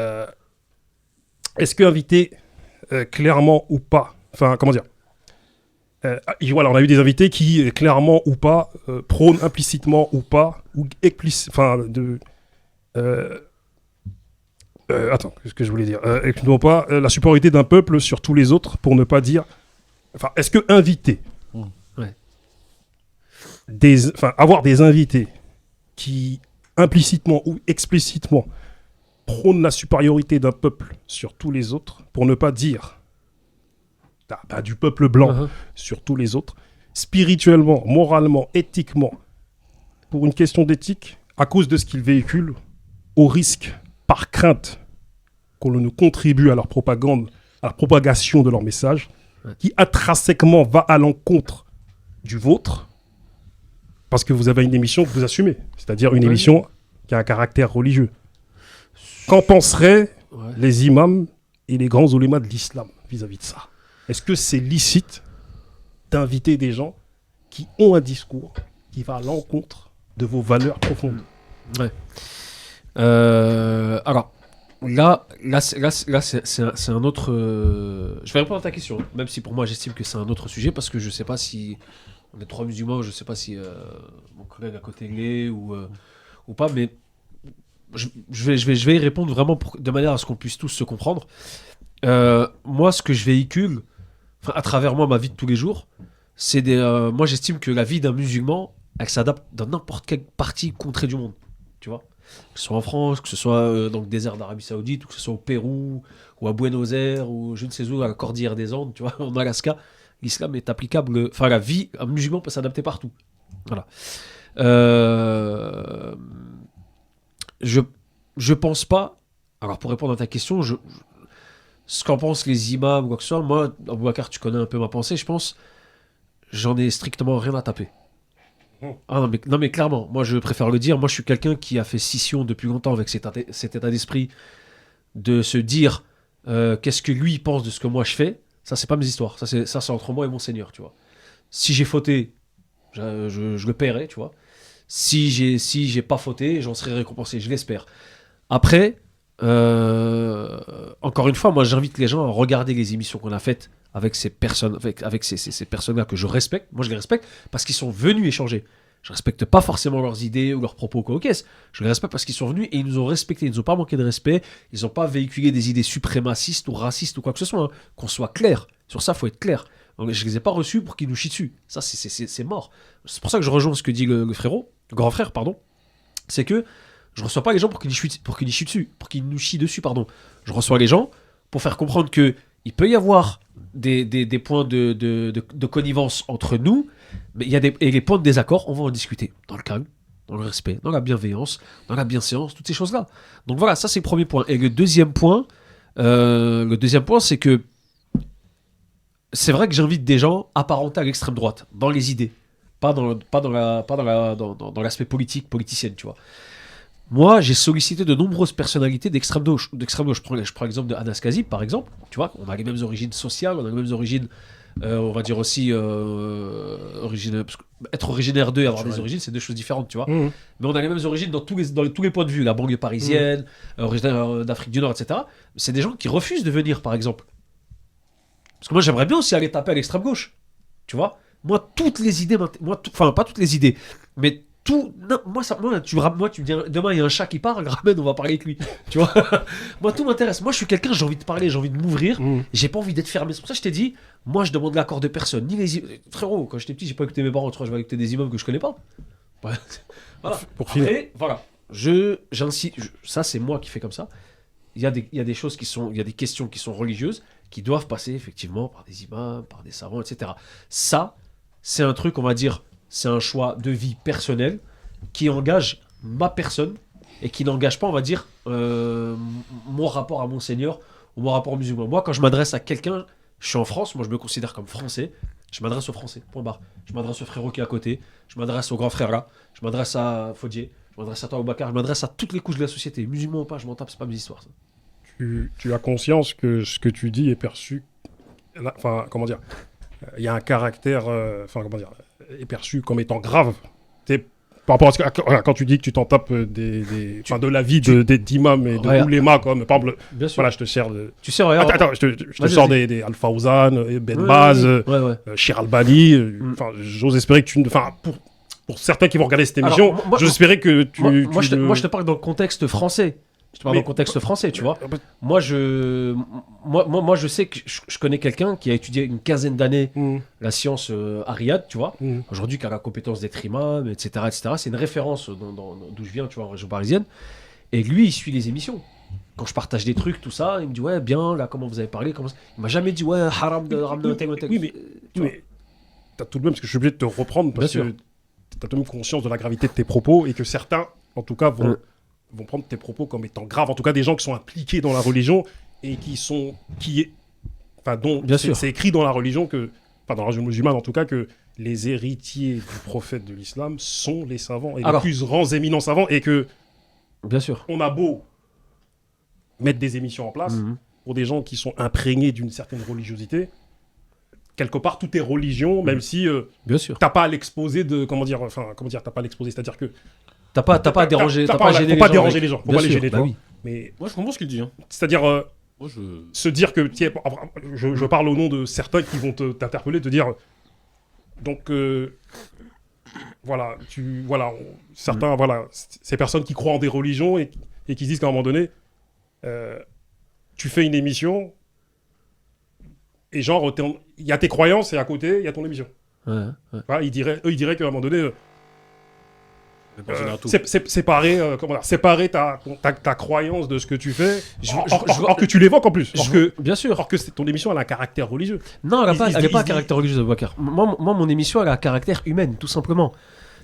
est-ce qu'inviter clairement ou pas, enfin, comment dire, voilà, on a eu des invités qui, clairement ou pas, prônent implicitement ou pas, ou attends, qu'est-ce que je voulais dire explicitement pas, la supériorité d'un peuple sur tous les autres, pour ne pas dire... Enfin, est-ce que inviter... Ouais. Avoir des invités qui, implicitement ou explicitement, prônent la supériorité d'un peuple sur tous les autres, pour ne pas dire... du peuple blanc sur tous les autres, spirituellement, moralement, éthiquement, pour une question d'éthique, à cause de ce qu'ils véhiculent, au risque, par crainte, qu'on ne contribue à leur propagande, à la propagation de leur message, qui intrinsèquement va à l'encontre du vôtre, parce que vous avez une émission que vous assumez, c'est-à-dire une émission qui a un caractère religieux. Qu'en penseraient les imams et les grands oulémas de l'islam vis-à-vis de ça? Est-ce que c'est licite d'inviter des gens qui ont un discours qui va à l'encontre de vos valeurs profondes? Ouais. Alors, là c'est un autre... Je vais répondre à ta question, même si pour moi j'estime que c'est un autre sujet, parce que je sais pas si... On est 3 musulmans, je sais pas si mon collègue à côté l'est ou pas, mais je vais y répondre vraiment de manière à ce qu'on puisse tous se comprendre. Moi, ce que je véhicule, à travers moi, ma vie de tous les jours, c'est moi j'estime que la vie d'un musulman, elle s'adapte dans n'importe quelle partie, contrée du monde, tu vois. Que ce soit en France, que ce soit dans le désert d'Arabie Saoudite, ou que ce soit au Pérou, ou à Buenos Aires, ou je ne sais où, à la Cordillère des Andes, tu vois, en Alaska, l'islam est applicable. Enfin, la vie, un musulman peut s'adapter partout. Voilà. Je pense pas. Alors, pour répondre à ta question, ce qu'en pensent les imams ou quoi que ce soit, moi, Aboubacar, tu connais un peu ma pensée, je pense, j'en ai strictement rien à taper. Ah non mais clairement, moi je préfère le dire, moi je suis quelqu'un qui a fait scission depuis longtemps avec cet état d'esprit de se dire qu'est-ce que lui pense de ce que moi je fais. Ça c'est pas mes histoires, ça c'est entre moi et mon Seigneur, tu vois. Si j'ai fauté, je le paierai, tu vois. Si j'ai pas fauté, j'en serai récompensé, je l'espère. Après, encore une fois, moi j'invite les gens à regarder les émissions qu'on a faites avec ces personnes, avec ces personnes-là que je respecte. Moi je les respecte parce qu'ils sont venus échanger. Je respecte pas forcément leurs idées ou leurs propos coquesses. Je les respecte parce qu'ils sont venus et ils nous ont respectés. Ils nous ont pas manqué de respect. Ils n'ont pas véhiculé des idées suprémacistes ou racistes ou quoi que ce soit. Hein. Qu'on soit clair. Sur ça, faut être clair. Donc, je les ai pas reçus pour qu'ils nous chient dessus. Ça, c'est mort. C'est pour ça que je rejoins ce que dit le grand frère, pardon. C'est que je reçois pas les gens pour qu'ils nous chient dessus, pardon. Je reçois les gens pour faire comprendre que il peut y avoir des points de connivence entre nous, mais et les points de désaccord, on va en discuter dans le calme, dans le respect, dans la bienveillance, dans la bienséance, toutes ces choses-là. Donc voilà, ça c'est le premier point. Et le deuxième point, c'est que c'est vrai que j'invite des gens apparentés à l'extrême droite, dans les idées, pas dans l'aspect politicienne, tu vois. Moi, j'ai sollicité de nombreuses personnalités d'extrême gauche. Je prends l'exemple de Anas Kazib, par exemple. Tu vois, on a les mêmes origines sociales, on a les mêmes origines, on va dire aussi, parce que être originaire d'eux et avoir des origines, c'est deux choses différentes, tu vois. Mhm. Mais on a les mêmes origines dans tous les points de vue. La banlieue parisienne, originaire d'Afrique du Nord, etc. C'est des gens qui refusent de venir, par exemple. Parce que moi, j'aimerais bien aussi aller taper à l'extrême gauche. Tu vois, moi, toutes les idées, enfin, pas toutes les idées, mais tout. Non, tu me dis, demain, il y a un chat qui parle, ramène, on va parler avec lui. Tu vois, moi, tout m'intéresse. Moi, je suis quelqu'un, j'ai envie de parler, j'ai envie de m'ouvrir, j'ai pas envie d'être fermé. C'est pour ça que je t'ai dit, moi, je demande l'accord de personne. Ni les. Frérot, quand j'étais petit, j'ai pas écouté mes parents, tu vois, je vais écouter des imams que je connais pas. Ouais. Voilà. Pour finir. Après, voilà. Ça, c'est moi qui fais comme ça. Il y a des choses il y a des questions qui sont religieuses, qui doivent passer effectivement par des imams, par des savants, etc. Ça, c'est un truc, on va dire, c'est un choix de vie personnel qui engage ma personne et qui n'engage pas, on va dire, mon rapport à mon Seigneur ou mon rapport musulman. Moi, quand je m'adresse à quelqu'un, je suis en France, moi je me considère comme français, je m'adresse aux Français, point barre. Je m'adresse au frérot qui est à côté, je m'adresse au grand frère là, je m'adresse à Fodier, je m'adresse à toi, Boubacar, je m'adresse à toutes les couches de la société, musulmans ou pas, je m'en tape, c'est pas mes histoires. Ça. Tu as conscience que ce que tu dis est perçu. Enfin, comment dire, il y a un caractère. Enfin, comment dire, est perçu comme étant grave. Par rapport à quand tu dis que tu t'en tapes de la vie d'imams et de oulémas, comme par exemple. Bien sûr. Voilà, je te sers de. Tu sais, regarde. Attends, je te sors des Al-Fawzan, Ben Baz, Shir Albani. Enfin, j'ose espérer que tu. Enfin, pour certains qui vont regarder cette émission, j'ose espérer que tu. Moi, je te parle dans le contexte français. Je te parle dans le contexte français, tu vois. Moi, je sais que je connais quelqu'un qui a étudié une quinzaine d'années la science à Riyad, tu vois. Aujourd'hui, qui a la compétence d'être imam, etc., etc. C'est une référence d'où je viens, tu vois, en région parisienne. Et lui, il suit les émissions. Quand je partage des trucs, tout ça, il me dit, ouais, bien, là, comment vous avez parlé, comment... Il m'a jamais dit, ouais, haram de ramener un tel ou tel. Oui, mais t'as tout de même, parce que je suis obligé de te reprendre, parce que t'as tout de même conscience de la gravité de tes propos, et que certains, en tout cas, vont prendre tes propos comme étant graves. En tout cas, des gens qui sont impliqués dans la religion et dont c'est écrit dans la religion dans la religion musulmane en tout cas, que les héritiers du prophète de l'islam sont les savants et les plus grands éminents savants, et que bien sûr, on a beau mettre des émissions en place pour des gens qui sont imprégnés d'une certaine religiosité, quelque part tout est religion, même si bien sûr, t'as pas à l'exposer de t'as pas à l'exposer, c'est-à-dire que T'as pas à déranger, faut pas déranger les gens, faut pas les gêner, oui. Mais moi je comprends ce qu'il dit. Hein. C'est-à-dire se dire que je parle au nom de certains qui vont t'interpeller, te dire donc certains ces personnes qui croient en des religions et qui disent qu'à un moment donné tu fais une émission et genre il y a tes croyances et à côté il y a ton émission. Voilà, eux ils diraient qu'à un moment donné séparer ta croyance de ce que tu fais, or que tu l'évoques en plus. Bien sûr. Or que ton émission elle a un caractère religieux. Non, elle n'a pas un caractère religieux, Boubacar. Moi, mon émission, elle a un caractère humain, tout simplement.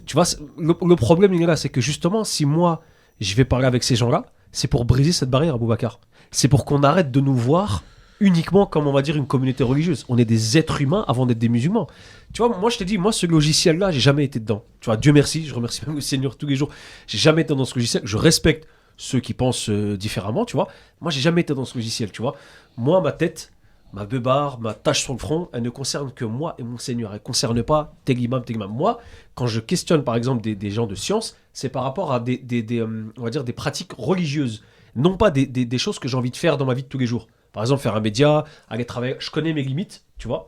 Tu vois, le problème, il est là, c'est que justement, si moi, je vais parler avec ces gens-là, c'est pour briser cette barrière, Boubacar. C'est pour qu'on arrête de nous voir uniquement comme, on va dire, une communauté religieuse. On est des êtres humains avant d'être des musulmans. Tu vois, moi je te dis, ce logiciel-là, j'ai jamais été dedans. Tu vois, Dieu merci, je remercie même le Seigneur tous les jours. J'ai jamais été dans ce logiciel. Je respecte ceux qui pensent différemment, tu vois. Moi, j'ai jamais été dans ce logiciel, tu vois. Moi, ma tête, ma beubare, ma tache sur le front, elle ne concerne que moi et mon Seigneur. Elle ne concerne pas tel imam. Moi, quand je questionne, par exemple, des gens de science, c'est par rapport à on va dire, des pratiques religieuses. Non pas des choses que j'ai envie de faire dans ma vie de tous les jours. Par exemple, faire un média, aller travailler. Je connais mes limites, tu vois.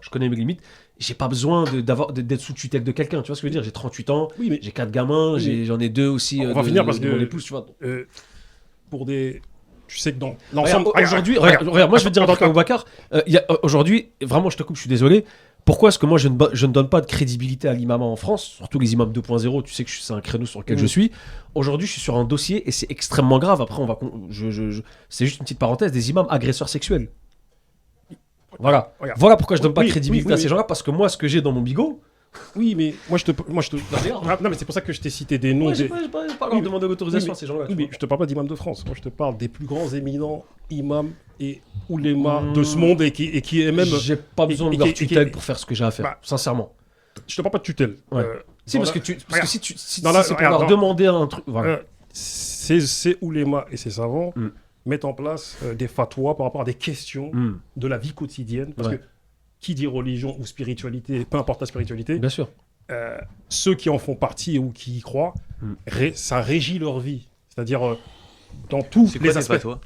J'ai pas besoin d'être sous tutelle de quelqu'un, tu vois ce que je veux dire. J'ai 38 ans, j'ai 4 gamins, j'en ai 2 aussi. On va finir parce que mon épouse, tu vois. Tu sais que dans l'ensemble. Aujourd'hui, regarde, moi je vais te dire un truc à Boubacar. Aujourd'hui, vraiment, je te coupe, je suis désolé. Pourquoi est-ce que moi je ne donne pas de crédibilité à l'imam en France, surtout les imams 2.0, tu sais que c'est un créneau sur lequel je suis. Aujourd'hui, je suis sur un dossier et c'est extrêmement grave. Après, c'est juste une petite parenthèse, des imams agresseurs sexuels. Voilà. Voilà pourquoi je donne pas de crédibilité à ces gens-là, parce que moi, ce que j'ai dans mon bigot, Oui, mais moi je te. D'ailleurs, Ah, non, mais c'est pour ça que je t'ai cité des noms. moi, j'ai des- pas leur demander l'autorisation Oui, à ces gens-là. Oui, mais je te parle pas d'imams de France. Moi, je te parle des plus grands éminents imams et oulémas de ce monde et qui est même. J'ai pas besoin de et leur qui- et qui- tutelle pour faire ce que j'ai à faire, Bah, sincèrement. Je te parle pas de tutelle. Ouais. Si, dans parce la- que parce que regarde, si c'est dans la- pour regarde, leur dans- demander un truc, voilà. ces oulémas et ces savants Mm. mettent en place des fatwas par rapport à des questions de la vie quotidienne. Parce Ouais. que qui dit religion ou spiritualité, peu importe la spiritualité, Bien sûr. ceux qui en font partie ou qui y croient, ça régit leur vie. C'est-à-dire dans tous C'est quoi les tes aspects. fatwas?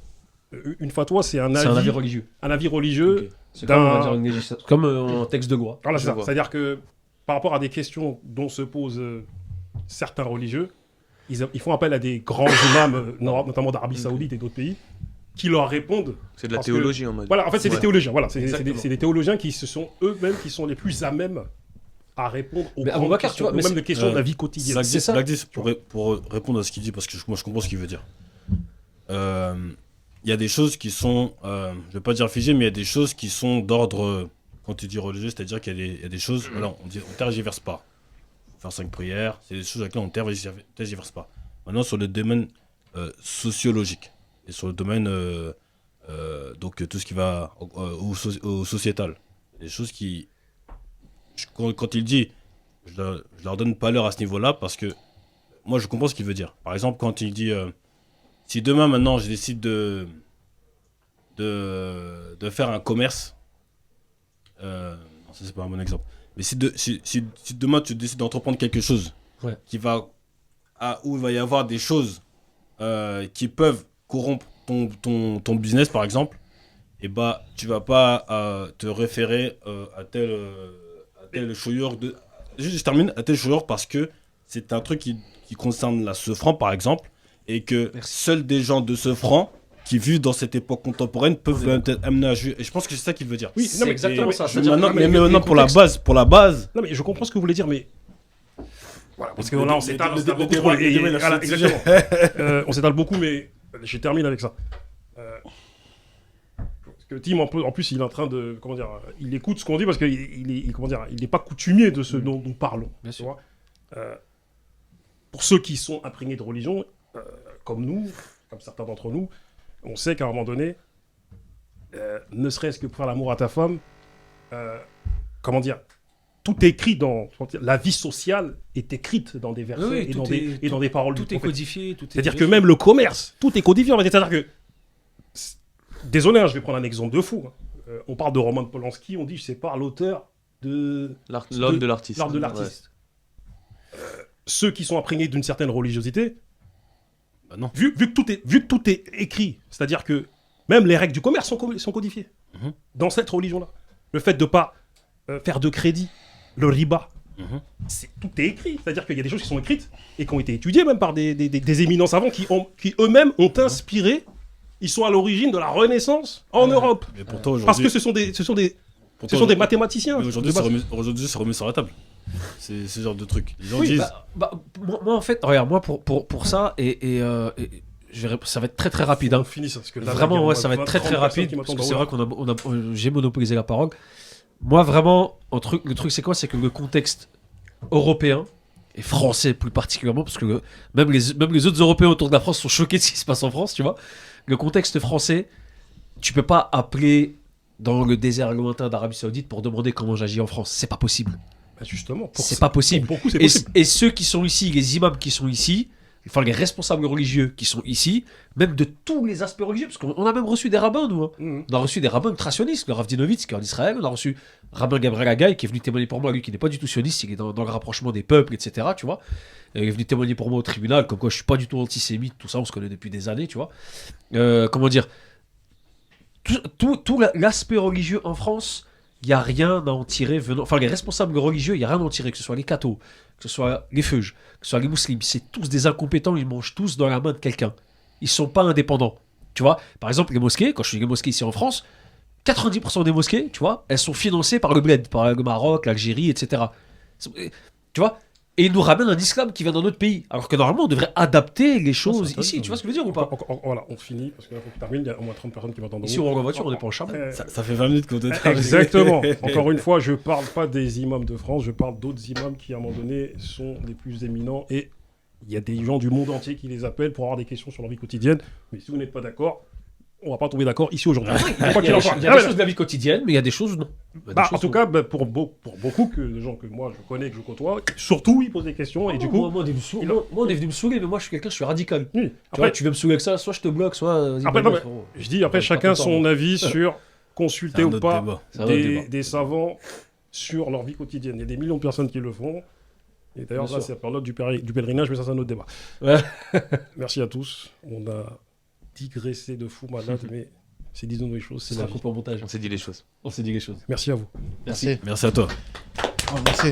Une fatwa, c'est C'est un avis religieux. un avis religieux. Ok. C'est comme, on va d'un- dire, une législation. Comme un texte de loi. Voilà, c'est Je ça. vois. C'est-à-dire que par rapport à des questions dont se posent certains religieux, ils font appel à des grands imams, notamment d'Arabie Saoudite et d'autres pays, qui leur répondent. C'est de la Parce que- théologie en mode. Voilà, en fait, c'est des Ouais. théologiens. Voilà, c'est Exactement. des théologiens qui se sont eux-mêmes qui sont les plus à même à répondre aux Mais grandes Aboubacar, questions, tu vois, mais ou même c'est- des questions de la vie quotidienne. c'est ça. Blackdis, pour répondre à ce qu'il dit, parce que moi je comprends ce qu'il veut dire. Il y a des choses qui sont, je vais pas dire figées, mais il y a des choses qui sont d'ordre, quand tu dis religieux, c'est-à-dire qu'il y a des choses, voilà, on tergiverse pas. Faire 5 prières, c'est des choses avec lesquelles on tergiverse pas. Maintenant, sur le domaine sociologique, et sur le domaine, donc tout ce qui va au sociétal, des choses qui, quand il dit, je leur donne pas l'heure à ce niveau-là, parce que moi je comprends ce qu'il veut dire. Par exemple, quand il dit si demain maintenant je décide de faire un commerce, non, ça c'est pas un bon exemple, mais si demain tu décides d'entreprendre quelque chose Ouais. où il va y avoir des choses qui peuvent corrompre ton business par exemple, et bah tu vas pas te référer à tel chouilleur de. Juste, je termine à tel chouilleur parce que c'est un truc qui concerne la Sofran par exemple, et que seuls des gens de Sofran qui vivent dans cette époque contemporaine peuvent être amenés à juger. Et je pense que c'est ça qu'il veut dire. Oui, C'est exactement ça. Mais C'est-à-dire maintenant, que- mais maintenant, pour la base. Non, mais je comprends ce que vous voulez dire, mais. Voilà, parce que Le- là, on le- s'étale le- on s'étale le beaucoup. débat- Et- le débat, il a voilà, fait le exactement. On s'étale beaucoup, mais je termine avec ça. Parce que Tim, en plus, il est en train de. Comment dire, il écoute ce qu'on dit parce qu'il il n'est pas coutumier de ce dont nous parlons. Bien tu sûr. vois. Pour ceux qui sont imprégnés de religion, comme nous, comme certains d'entre nous, on sait qu'à un moment donné, ne serait-ce que pour faire l'amour à ta femme, comment dire, tout est écrit dans la vie sociale est écrite dans des versets Oui, et, tout dans est- des, et dans des paroles Tout du est prophète. codifié. Tout est C'est-à-dire que même le commerce, tout est codifié. En fait. C'est-à-dire que, désolé, hein, je vais prendre un exemple de fou. Hein. On parle de Roman Polanski, on dit je sais pas l'auteur de L'homme de l'artiste. l'art de l'artiste. Ceux qui sont imprégnés d'une certaine religiosité, Bah non. vu que tout est écrit, c'est-à-dire que même les règles du commerce sont codifiées Mhm. dans cette religion-là. Le fait de pas faire de crédit, le riba, Mhm. tout est écrit. C'est-à-dire qu'il y a des choses qui sont écrites et qui ont été étudiées même par des éminents savants qui eux-mêmes ont inspiré. Ils sont à l'origine de la Renaissance en Europe. Mais pourtant, aujourd'hui. Parce que ce sont des mathématiciens. Mais aujourd'hui, de base. c'est remis sur la table. C'est ce genre de truc. Les gens Oui, disent. moi, en fait, regarde, moi pour ça, ça va être très très rapide. Hein. On finit ça, parce que là, Vraiment, il y a ouais, moins ça va être 20, très 30 très personnes rapide. qui Parce m'attendent que c'est en vrai j'ai monopolisé la parole. Moi, vraiment, le truc, c'est quoi? C'est que le contexte européen, et français plus particulièrement, parce que même les autres Européens autour de la France sont choqués de ce qui se passe en France, tu vois. Le contexte français, tu peux pas appeler dans le désert lointain d'Arabie Saoudite pour demander comment j'agis en France. C'est pas possible. Bah, justement. C'est pas possible. Pour beaucoup, c'est Et, possible. et ceux qui sont ici, les imams qui sont ici, enfin les responsables religieux qui sont ici, même de tous les aspects religieux, parce qu'on a même reçu des rabbins, nous. Hein. Mhm. On a reçu des rabbins ultrasionistes, le Rav Dinovitz qui est en Israël, on a reçu Rabbin Gabriel Agaï qui est venu témoigner pour moi, lui qui n'est pas du tout sioniste, il est dans le rapprochement des peuples, etc. Tu vois. Et il est venu témoigner pour moi au tribunal, comme quoi je suis pas du tout antisémite, tout ça, on se connaît depuis des années, tu vois. Comment dire, tout l'aspect religieux en France, il n'y a rien à en tirer venant. Enfin, les responsables religieux, il n'y a rien à en tirer, que ce soit les cathos, que ce soit les feuges, que ce soit les musulmans. C'est tous des incompétents, ils mangent tous dans la main de quelqu'un. Ils sont pas indépendants. Tu vois, par exemple, les mosquées, quand je suis les mosquées ici en France, 90% des mosquées, tu vois, elles sont financées par le bled, par le Maroc, l'Algérie, etc. Tu vois, et il nous ramène un islam qui vient d'un autre pays. Alors que normalement, on devrait adapter les Non, choses c'est ici. intéressant. Tu vois ce que je veux dire ou pas? Voilà, on finit, parce qu'il faut que tu termines, il y a au moins 30 personnes qui m'entendent. Ici, on roule en voiture, on n'est pas en charbon. Ça fait 20 minutes qu'on te Exactement. Encore une fois, je parle pas des imams de France, je parle d'autres imams qui, à un moment donné, sont les plus éminents. Et il y a des gens du monde entier qui les appellent pour avoir des questions sur leur vie quotidienne. Mais si vous n'êtes pas d'accord, on va pas tomber d'accord ici aujourd'hui. Il y a des choses de la vie quotidienne, mais il y a des choses où non. Il y a des En choses tout où- cas, pour beaucoup de gens que moi je connais, que je côtoie, surtout ils posent des questions et du coup, moi, on est venu me saouler, moi, on est venu me saouler, mais moi, je suis radical. oui. Tu vois, Après, tu veux me saouler avec ça, soit je te bloque, soit. vas-y, Après, bah, non, frérot. je dis après Ouais, chacun pas content, son moi. avis sur consulter C'est un ou autre pas débat. C'est un autre débat. des savants sur leur vie quotidienne. Il y a des millions de personnes qui le font. Et d'ailleurs, Bien là, sûr. c'est la période du pèlerinage, mais ça, c'est un autre débat. Ouais. Merci à tous. On a digressé de fou malade, mais c'est disons les choses, c'est C'est la un vie. coupé au montage. On s'est dit les choses. On s'est dit les choses. Merci à vous. Merci. Merci à toi. Merci.